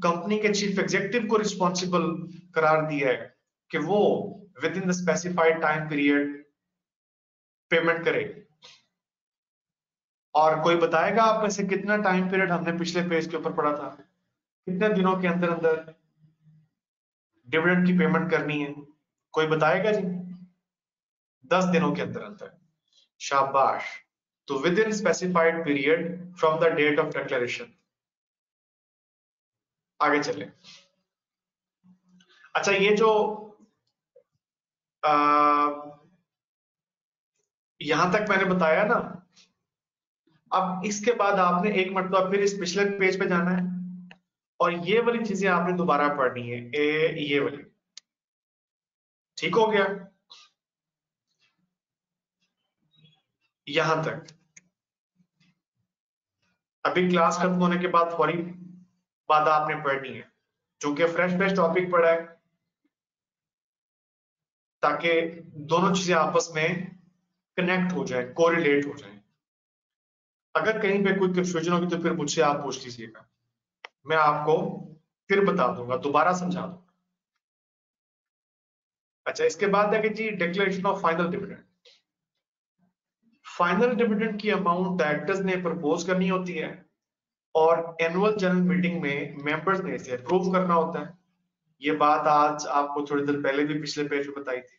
कंपनी के चीफ एग्जीक्यूटिव को रिस्पॉन्सिबल करार दिया है कि वो with in the specified time period payment करे। और कोई बताएगा आप में से कितना टाइम पीरियड हमने पिछले पेज के ऊपर पढ़ा था, कितने दिनों के अंदर अंदर डिविडेंड की पेमेंट करनी है? कोई बताएगा जी? 10 दिनों के अंदर अंदर। शाबाश। तो within specified period from the date of declaration. आगे चले। अच्छा, ये जो यहां तक मैंने बताया ना, अब इसके बाद आपने एक मरतबा फिर इस पिछले पेज पे जाना है और ये वाली चीजें आपने दोबारा पढ़नी है। ये वाली ठीक हो गया यहां तक? अभी क्लास खत्म होने के बाद फौरी बात आपने पढ़नी है, चूंकि फ्रेश फ्रेश टॉपिक पढ़ा है, ताकि दोनों चीजें आपस में कनेक्ट हो जाए, कोरिलेट हो जाए। अगर कहीं पे कोई कंफ्यूजन होगी तो फिर मुझसे आप पूछ लीजिएगा, मैं आपको फिर बता दूंगा, दोबारा समझा दूंगा। अच्छा, इसके बाद है कि जी declaration of final dividend. Final dividend की अमाउंट डायरेक्टर्स ने प्रपोज करनी होती है और एनुअल जनरल मीटिंग में मेंबर्स ने इसे अप्रूव करना होता है। ये बात आज आपको थोड़ी देर पहले भी पिछले पेज में बताई थी।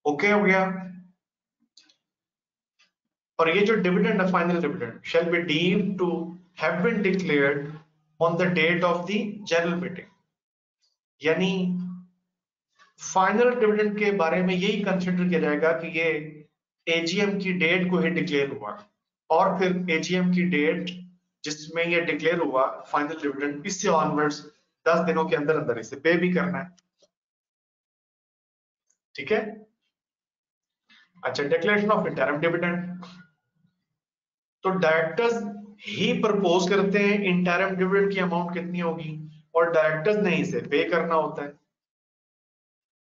ओके हो गया? और ये जो डिविडेंड है, final dividend shall be deemed to have been declared on the date of the general meeting. यानी फाइनल डिविडेंड के बारे में यही कंसिडर किया जाएगा कि ये एजीएम की डेट को ही डिक्लेयर हुआ, और फिर एजीएम की डेट जिसमें ये डिक्लेयर हुआ फाइनल डिविडेंड, इससे ऑनवर्ड्स 10 दिनों के अंदर अंदर इसे पे भी करना है। ठीक है? अच्छा, डिक्लेरेशन ऑफ इंटरिम डिविडेंड। तो डायरेक्टर्स ही प्रपोज करते हैं इंटरिम डिविडेंड की अमाउंट कितनी होगी, और डायरेक्टर्स ने इसे पे करना होता है।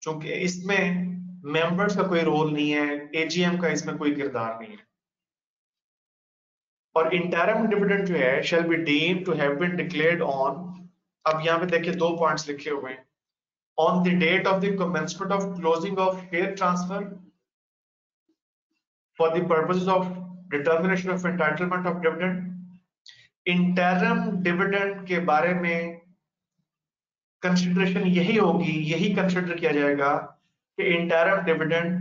क्योंकि इसमें मेंबर्स का कोई रोल नहीं है, एजीएम का इसमें कोई किरदार नहीं है। और इंटरिम डिविडेंड जो है shall be deemed to have been declared on, अब यहां पे देखिए दो पॉइंट्स लिखे हुए हैं, on the date of the commencement of closing of share transfer for the purposes of determination of entitlement of dividend. Interim dividend के बारे में कंसिडरेशन यही होगी, यही कंसिडर किया जाएगा कि इंटरिम डिविडेंड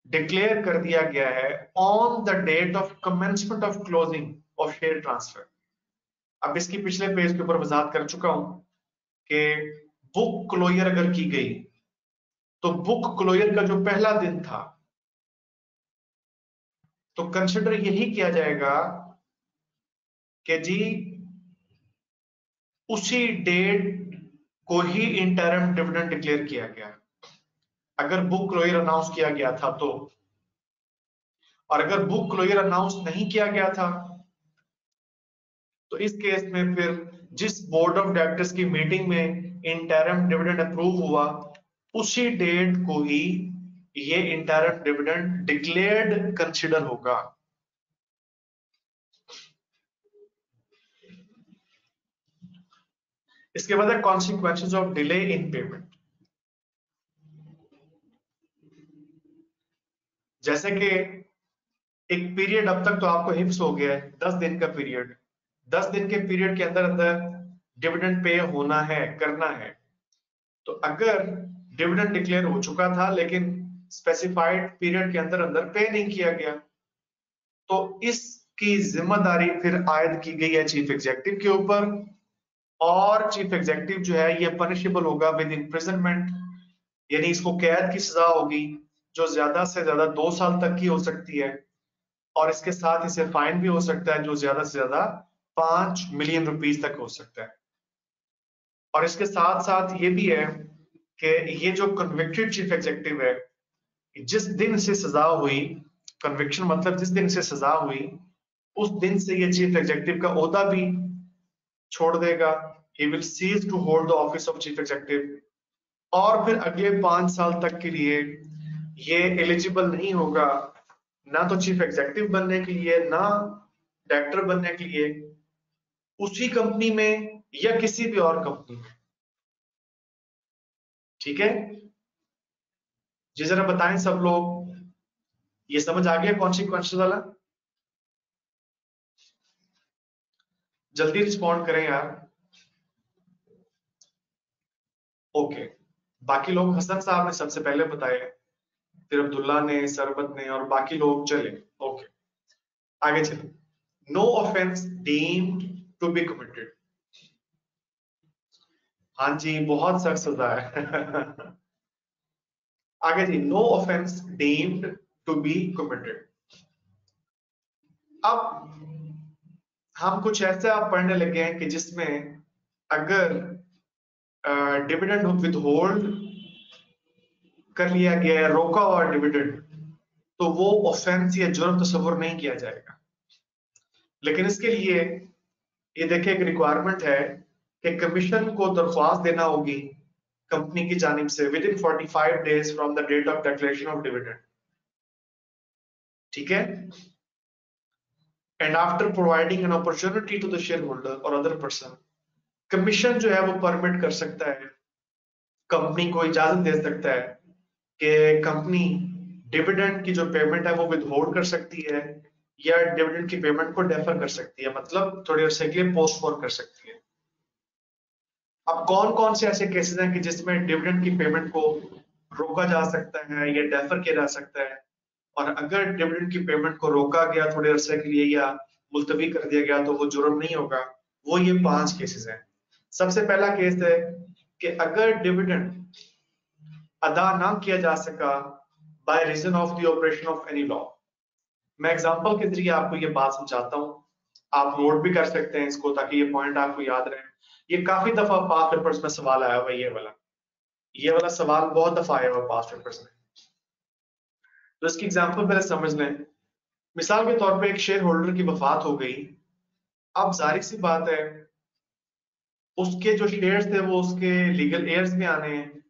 डिक्लेयर कर दिया गया है on the date of commencement of closing of share transfer. अब इसकी पिछले पेज के ऊपर वजाहत कर चुका हूं कि बुक क्लोजर अगर की गई तो बुक क्लोजर का जो पहला दिन था तो कंसिडर यही किया जाएगा कि जी उसी डेट को ही इंटरिम डिविडेंड डिक्लेयर किया गया, अगर बुक क्लोजर अनाउंस किया गया था तो। और अगर बुक क्लोजर अनाउंस नहीं किया गया था तो इस केस में फिर जिस बोर्ड ऑफ डायरेक्टर्स की मीटिंग में इंटरिम डिविडेंड अप्रूव हुआ उसी डेट को ही ये इंटरिम डिविडेंड डिक्लेयर्ड कंसिडर होगा। इसके बाद है consequences of delay in payment. जैसे कि एक पीरियड अब तक तो आपको हिफ्स हो गया है 10 दिन का पीरियड, 10 दिन के पीरियड के अंदर अंदर डिविडेंड पे होना है, करना है। तो अगर डिविडेंड डिक्लेयर हो चुका था लेकिन स्पेसिफाइड पीरियड के अंदर अंदर पे नहीं किया गया तो इसकी जिम्मेदारी फिर आयद की गई है चीफ एग्जीक्यूटिव के ऊपर, और चीफ एग्जीक्यूटिव जो है ये पनिशेबल होगा विद इम्प्रिजनमेंट, यानी इसको कैद की सजा होगी जो ज्यादा से ज्यादा 2 साल तक की हो सकती है, और इसके साथ इसे फाइन भी हो सकता है जो ज्यादा से ज्यादा 5 मिलियन रुपीस तक हो सकता है। और इसके साथ साथ ये भी है कि ये जो कन्विक्टेड चीफ एग्जीक्यूटिव है, जिस दिन से सजा हुई, कन्विक्शन मतलब जिस दिन से सजा हुई उस दिन से ये चीफ एग्जीक्यूटिव का ओहदा भी छोड़ देगा। He will cease to hold the office of chief executive, और फिर अगले 5 साल तक के लिए ये एलिजिबल नहीं होगा ना तो चीफ एग्जीक्यूटिव बनने के लिए, ना डायरेक्टर बनने के लिए, उसी कंपनी में या किसी भी और कंपनी में। ठीक है जी, जरा बताएं सब लोग, ये समझ आ गया कॉन्सिक्वेंसेस वाला? जल्दी रिस्पॉन्ड करें यार। ओके, बाकी लोग, हसन साहब ने सबसे पहले बताया, फिर अब्दुल्ला ने, सरबत ने, और बाकी लोग चले। ओके, आगे चले। No offence deemed to be committed. हाँ जी, बहुत सख्त सजा है। आगे जी, no offence deemed to be committed. अब हम कुछ ऐसा पढ़ने लगे हैं कि जिसमें अगर डिविडेंड विथहोल्ड कर लिया गया है, रोका हुआ डिविडेंड, तो वो ऑफेंस या जुर्म तस्वुर नहीं किया जाएगा। लेकिन इसके लिए ये देखिए, एक रिक्वायरमेंट है कि कमीशन को दरख्वास्त देना होगी कंपनी की जानिब से within 45 days from the date of declaration of dividend. ठीक है, and after providing an opportunity to the share holder और अदर पर्सन, कमीशन जो है वो परमिट कर सकता है, कंपनी को इजाजत दे सकता है कि कंपनी डिविडेंड की जो पेमेंट है वो विदहोल्ड कर सकती है, या डिविडेंड की पेमेंट को डेफर कर सकती है, मतलब थोड़ी अरसे के लिए पोस्टपोन कर सकती है। अब कौन कौन से ऐसे केसेस हैं कि जिसमें डिविडेंड की पेमेंट को रोका जा सकता है या डेफर किया जा सकता है, और अगर डिविडेंड की पेमेंट को रोका गया थोड़े अरसे के लिए या मुलतवी कर दिया गया तो वो जुर्म नहीं होगा। वो ये 5 केसेस हैं। सबसे पहला केस है कि अगर डिविडेंड अदा ना किया जा सका by reason of the operation of any law. मैं एग्जांपल के जरिए आपको ये बात समझाता हूं, आप नोट भी कर सकते हैं इसको ताकि ये पॉइंट आपको याद रहे। ये काफी दफा पास्ट पेपर्स में सवाल आया हुआ है, ये वाला सवाल बहुत दफा आया हुआ पास्ट पेपर्स में। तो इसकी एग्जांपल पहले समझ लें। मिसाल के तौर पे एक शेयर होल्डर की वफात हो गई। अब जाहिर सी बात है, उसके जो शेयर्स थे वो उसके लीगल एयर्स में आने हैं,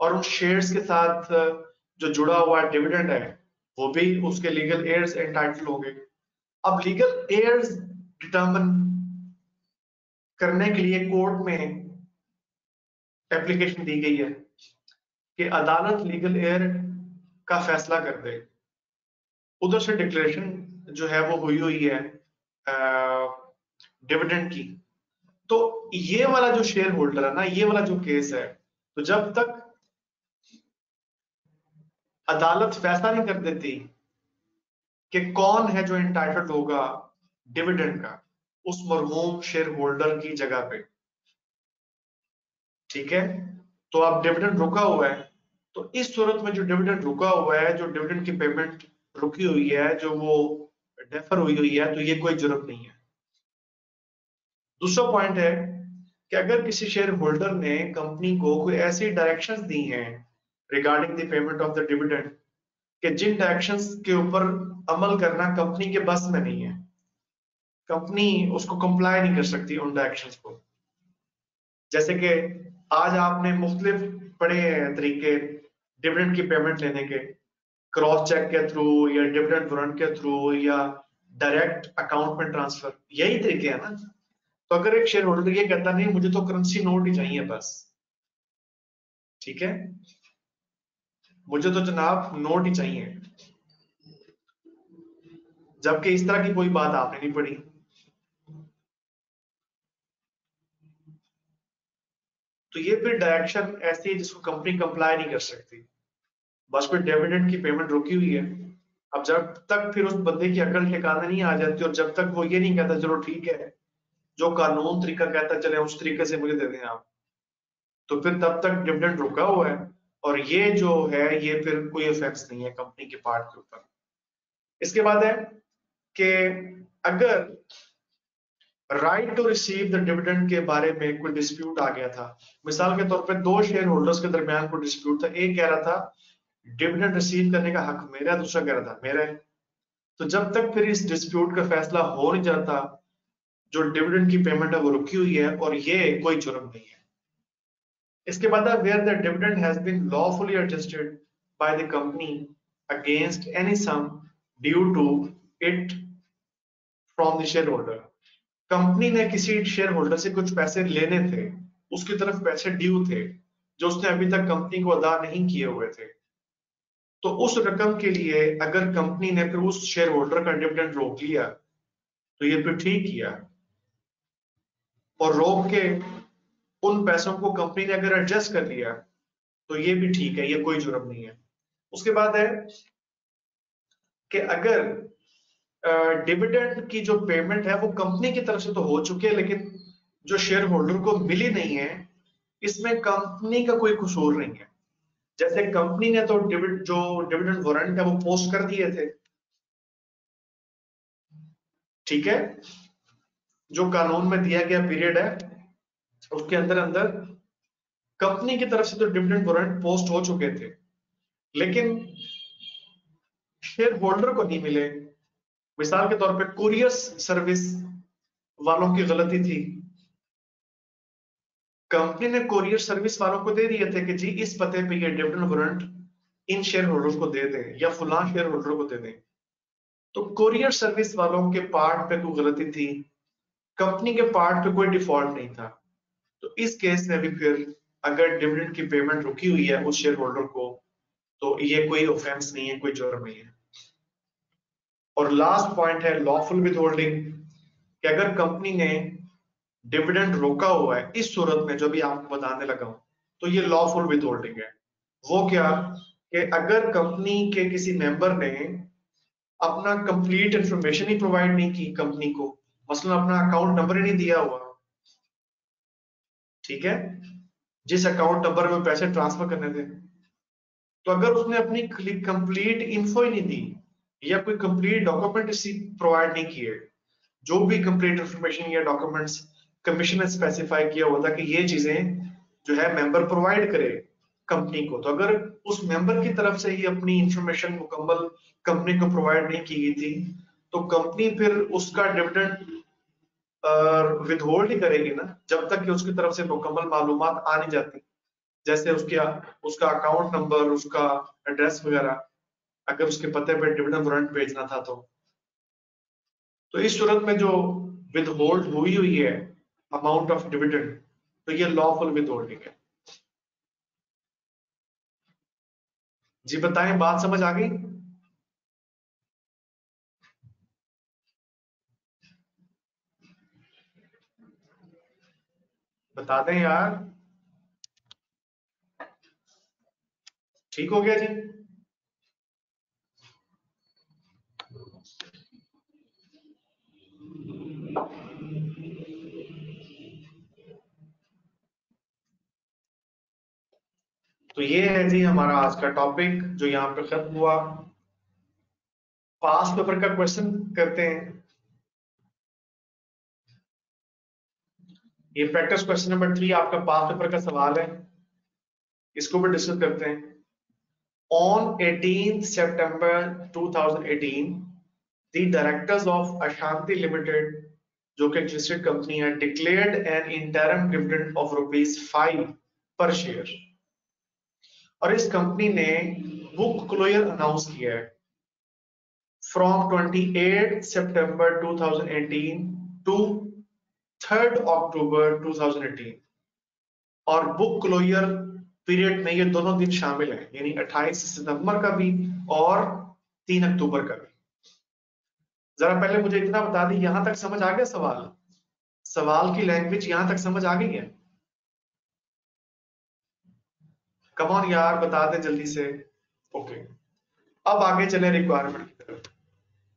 और उस शेयर्स के साथ जो जुड़ा हुआ डिविडेंड है वो भी उसके लीगल एयर्स एंटाइटल होंगे। अब लीगल एयर्स डिटरमिन करने के लिए कोर्ट में एप्लीकेशन दी गई है कि अदालत लीगल एयर का फैसला कर दे। उधर से डिक्लेरेशन जो है वो हुई है डिविडेंड की। तो ये वाला जो शेयर होल्डर है ना, ये वाला जो केस है, तो जब तक अदालत फैसला नहीं कर देती कि कौन है जो एंटाइटल्ड होगा डिविडेंड का उस मरहूम शेयर होल्डर की जगह पे, ठीक है, तो अब डिविडेंड रुका हुआ है, तो इस सूरत में जो डिविडेंड रुका हुआ है, जो डिविडेंड की पेमेंट रुकी हुई है, जो वो डेफर हुई हुई है, तो ये कोई जुर्म नहीं है। दूसरा पॉइंट है कि अगर किसी शेयर होल्डर ने कंपनी को कोई ऐसी डायरेक्शंस दी हैं regarding the payment of the dividend कि जिन डायरेक्शंस के ऊपर अमल करना कंपनी के बस में नहीं है, कंपनी उसको कंप्लाई नहीं कर सकती उन डायरेक्शंस को। जैसे कि आज आपने मुख्तलिफ पढ़े हैं तरीके डिविडेंड की पेमेंट लेने के, क्रॉस चेक के थ्रू या डिविडेंड वारंट के थ्रू या डायरेक्ट अकाउंट में ट्रांसफर, यही तरीके है ना। तो अगर एक शेयर होल्डर ये कहता नहीं मुझे तो करेंसी नोट ही चाहिए बस, ठीक है, मुझे तो जनाब नोट ही चाहिए, जबकि इस तरह की कोई बात आपने नहीं पढ़ी, तो ये फिर डायरेक्शन ऐसी है जिसको कंपनी कंप्लाई नहीं कर सकती। बस फिर डिविडेंड की पेमेंट रुकी हुई है। अब जब तक फिर उस बंदे की अकल ठिकाने नहीं आ जाती और जब तक वो ये नहीं कहता चलो ठीक है जो कानून तरीका कहता चले उस तरीके से मुझे दे दें आप, तो फिर तब तक डिविडेंड रुका हुआ है, और ये जो है ये फिर कोई ऑफेंस नहीं है कंपनी के पार्ट के ऊपर। इसके बाद है कि अगर right to receive the dividend के बारे में कोई डिस्प्यूट आ गया था, मिसाल के तौर पे दो शेयर होल्डर्स के दरमियान कोई डिस्प्यूट था, एक कह रहा था डिविडेंड रिसीव करने का हक मेरा है, दूसरा कह रहा था मेरा है, तो जब तक फिर इस डिस्प्यूट का फैसला हो नहीं जाता, जो डिविडेंड की पेमेंट है वो रुकी हुई है और ये कोई जुर्म नहीं है। इसके बाद where the dividend has been lawfully adjusted by the company against any sum due to it from the share holder. Company ने किसी शेयर होल्डर से कुछ पैसे लेने थे, उसकी तरफ पैसे ड्यू थे जो उसने अभी तक कंपनी को अदा नहीं किए हुए थे। तो उस रकम के लिए अगर कंपनी ने फिर उस शेयर होल्डर का डिविडेंड रोक लिया तो ये फिर ठीक किया, और रोक के उन पैसों को कंपनी ने अगर एडजस्ट कर लिया तो ये भी ठीक है, ये कोई जुर्म नहीं है। उसके बाद है कि अगर डिविडेंड की जो पेमेंट है वो कंपनी की तरफ से तो हो चुकी है, लेकिन जो शेयर होल्डर को मिली नहीं है, इसमें कंपनी का कोई कसूर नहीं है। जैसे कंपनी ने तो जो डिविडेंड वारंट है वो पोस्ट कर दिए थे, ठीक है, जो कानून में दिया गया पीरियड है उसके अंदर अंदर कंपनी की तरफ से तो डिविडेंड वारंट पोस्ट हो चुके थे, लेकिन शेयर होल्डर को नहीं मिले। मिसाल के तौर पे कुरियर सर्विस वालों की गलती थी, कंपनी ने कुरियर सर्विस वालों को दे दिए थे कि जी इस पते पे ये डिविडेंड वारंट इन शेयर होल्डर्स को दे दें या फुलां शेयर होल्डर को दे दें। तो कुरियर सर्विस वालों के पार्ट पे कोई गलती थी, कंपनी के पार्ट पे कोई डिफॉल्ट नहीं था। तो इस केस में भी फिर अगर डिविडेंड की पेमेंट रुकी हुई है उस शेयर होल्डर को, तो ये कोई ऑफेंस नहीं है, कोई जुर्म नहीं है। और लास्ट पॉइंट है लॉफुल विथहोल्डिंग, कि अगर कंपनी ने डिविडेंड रोका हुआ है इस सूरत में जो भी आपको बताने लगा हूं, तो ये लॉफुल विथहोल्डिंग है। वो क्या, कि अगर कंपनी के किसी मेंबर ने अपना कंप्लीट इंफॉर्मेशन ही प्रोवाइड नहीं की कंपनी को, मसलन अपना अकाउंट नंबर ही नहीं दिया हुआ, ठीक है, जिस अकाउंट नंबर में पैसे ट्रांसफर करने थे, तो अगर उसने अपनी कंप्लीट इन्फो ही नहीं दी या कोई कंप्लीट डॉक्यूमेंट प्रोवाइड नहीं किए, जो भी कंप्लीट इंफॉर्मेशन या डॉक्यूमेंट्स कमीशन ने स्पेसिफाई किया हुआ था कि ये चीजें जो है मेंबर प्रोवाइड करे कंपनी को, तो अगर उस मेंबर की तरफ से ही अपनी इंफॉर्मेशन मुकम्मल कंपनी को प्रोवाइड नहीं की गई थी, तो कंपनी फिर उसका डिविडेंड विथहोल्ड ही करेगी ना, जब तक कि उसकी तरफ से मुकम्मल मालूमात आ नहीं जाती, जैसे उसका अकाउंट नंबर, उसका एड्रेस वगैरह, अगर उसके पते पे डिविडेंड वारंट भेजना था तो इस सूरत में जो विदहोल्ड हुई है अमाउंट ऑफ डिविडेंड, तो ये लॉफुल विदहोल्डिंग है। जी बताएं, बात समझ आ गई? बता दें यार, ठीक हो गया जी? तो ये है जी हमारा आज का टॉपिक जो यहाँ पे खत्म हुआ। पास पेपर का क्वेश्चन करते हैं। ये प्रैक्टिस क्वेश्चन नंबर 3 आपका पास पेपर का सवाल है, इसको भी डिस्कस करते हैं। On 18th September 2018, the directors of Ashanti Limited, जो कि एक लिस्टेड कंपनी है, declared an interim dividend of ₹5 पर शेयर, और इस कंपनी ने बुक क्लोजर अनाउंस किया है फ्रॉम 28 सितंबर 2018 टू 3 अक्टूबर 2018, और बुक क्लोजर पीरियड में ये दोनों दिन शामिल हैं, यानी 28 सितंबर का भी और 3 अक्टूबर का भी। जरा पहले मुझे इतना बता दी, यहां तक समझ आ गया? सवाल की लैंग्वेज यहां तक समझ आ गई है? कम ऑन यार, बता दे जल्दी से। ओके, अब आगे चले रिक्वायरमेंट की तरफ।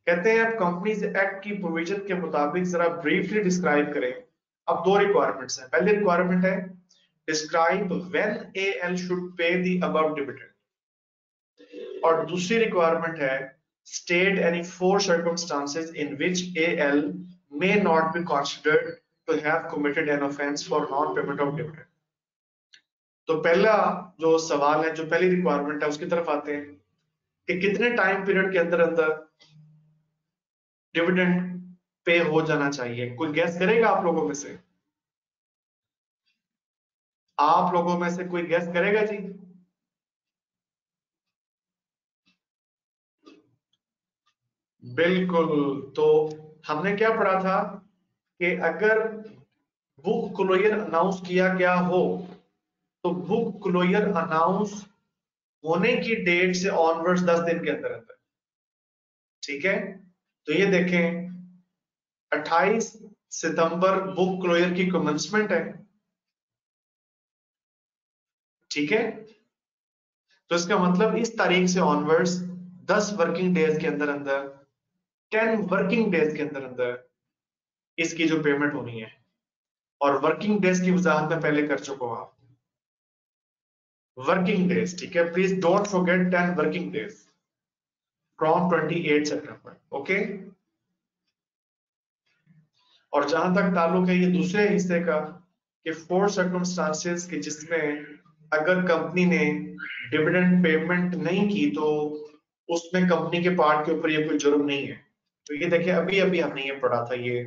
कहते हैं अब कंपनीज एक्ट की प्रोविजन के मुताबिक जरा ब्रीफली डिस्क्राइब करें। अब दो रिक्वायरमेंट्स हैं। पहली रिक्वायरमेंट है describe when AL should pay the above dividend, और दूसरी रिक्वायरमेंट है state any four circumstances in which AL may not be considered to have committed an offense for non-payment of dividend। तो पहला जो सवाल है, जो पहली रिक्वायरमेंट है, उसकी तरफ आते हैं कि कितने टाइम पीरियड के अंदर अंदर डिविडेंड पे हो जाना चाहिए। कोई गैस करेगा आप लोगों में से? आप लोगों में से कोई गैस करेगा जी? बिल्कुल। तो हमने क्या पढ़ा था कि अगर बुक क्लोजर अनाउंस किया गया हो तो बुक क्लोजर अनाउंस होने की डेट से ऑनवर्ड्स 10 दिन के अंदर अंदर, ठीक है। तो ये देखें 28 सितंबर बुक क्लोजर की कमेंसमेंट है, ठीक है। तो इसका मतलब इस तारीख से ऑनवर्ड्स 10 वर्किंग डेज के अंदर अंदर, 10 वर्किंग डेज के अंदर अंदर इसकी जो पेमेंट होनी है। और वर्किंग डेज की वजाहत में पहले कर चुका हूं, आप वर्किंग डेज, ठीक है। Please don't forget 10 working days from 28 September, okay. और जहां तक ताल्लुक है ये दूसरे हिस्से का कि फोर सर्कमस्टांसेस के जिसमें अगर कंपनी ने डिविडेंड पेमेंट नहीं की तो उसमें कंपनी के पार्ट के ऊपर ये कोई जुर्म नहीं है। तो ये देखिए अभी अभी हमने ये पढ़ा था, ये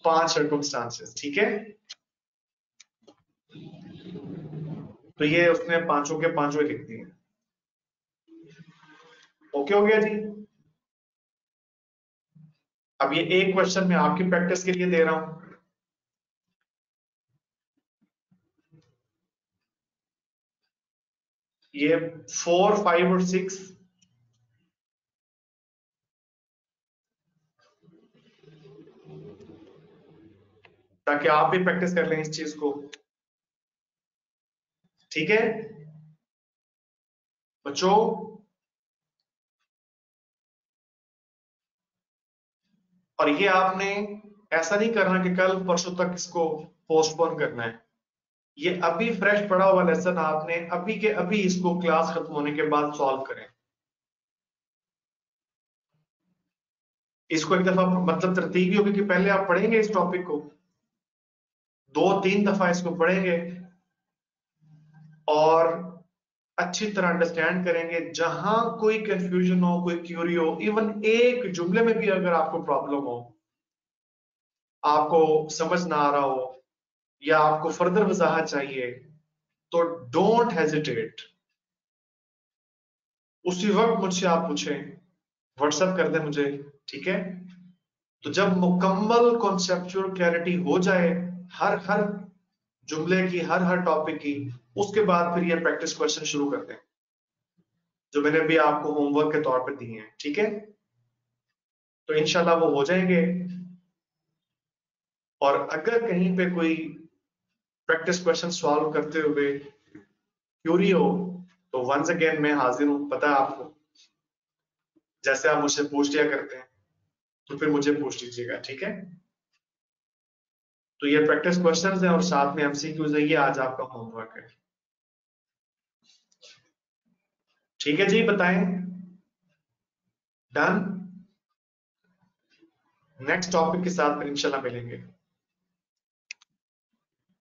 5 सर्कमस्टांसेस, ठीक है। तो ये उसने पांचों के पांचों लिख दिए। ओके हो गया जी। अब ये एक क्वेश्चन मैं आपकी प्रैक्टिस के लिए दे रहा हूं। ये 4, 5 और 6 ताकि आप भी प्रैक्टिस कर लें इस चीज को, ठीक है बच्चों। और ये आपने ऐसा नहीं करना कि कल परसों तक इसको पोस्टपोन करना है। ये अभी फ्रेश पढ़ा हुआ लेसन आपने अभी के अभी इसको क्लास खत्म होने के बाद सॉल्व करें। इसको एक दफा मतलब तरतीब ही होगी कि पहले आप पढ़ेंगे इस टॉपिक को, 2-3 दफा इसको पढ़ेंगे और अच्छी तरह अंडरस्टैंड करेंगे। जहां कोई कंफ्यूजन हो, कोई क्यूरी हो, इवन एक जुमले में भी अगर आपको प्रॉब्लम हो, आपको समझ ना आ रहा हो या आपको फर्दर वजाहत चाहिए, तो डोंट हेजिटेट, उसी वक्त मुझसे आप पूछें, व्हाट्सएप कर दें मुझे, ठीक है। तो जब मुकम्मल कॉन्सेप्चुअल क्लैरिटी हो जाए हर हर जुमले की, हर हर टॉपिक की, उसके बाद फिर ये प्रैक्टिस क्वेश्चन शुरू करते हैं जो मैंने भी आपको होमवर्क के तौर पर दिए हैं, ठीक है। तो इंशाल्लाह वो हो जाएंगे। और अगर कहीं पे कोई प्रैक्टिस क्वेश्चन सॉल्व करते हुए क्यूरी हो तो वंस अगेन मैं हाजिर हूं, पता है आपको, जैसे आप मुझसे पूछ लिया करते हैं तो फिर मुझे पूछ लीजिएगा, ठीक है। तो ये प्रैक्टिस क्वेश्चंस हैं और साथ में एमसीक्यूज है, ये आज आपका होमवर्क है, ठीक है जी। बताएं, डन। नेक्स्ट टॉपिक के साथ फिर इंशाल्लाह मिलेंगे।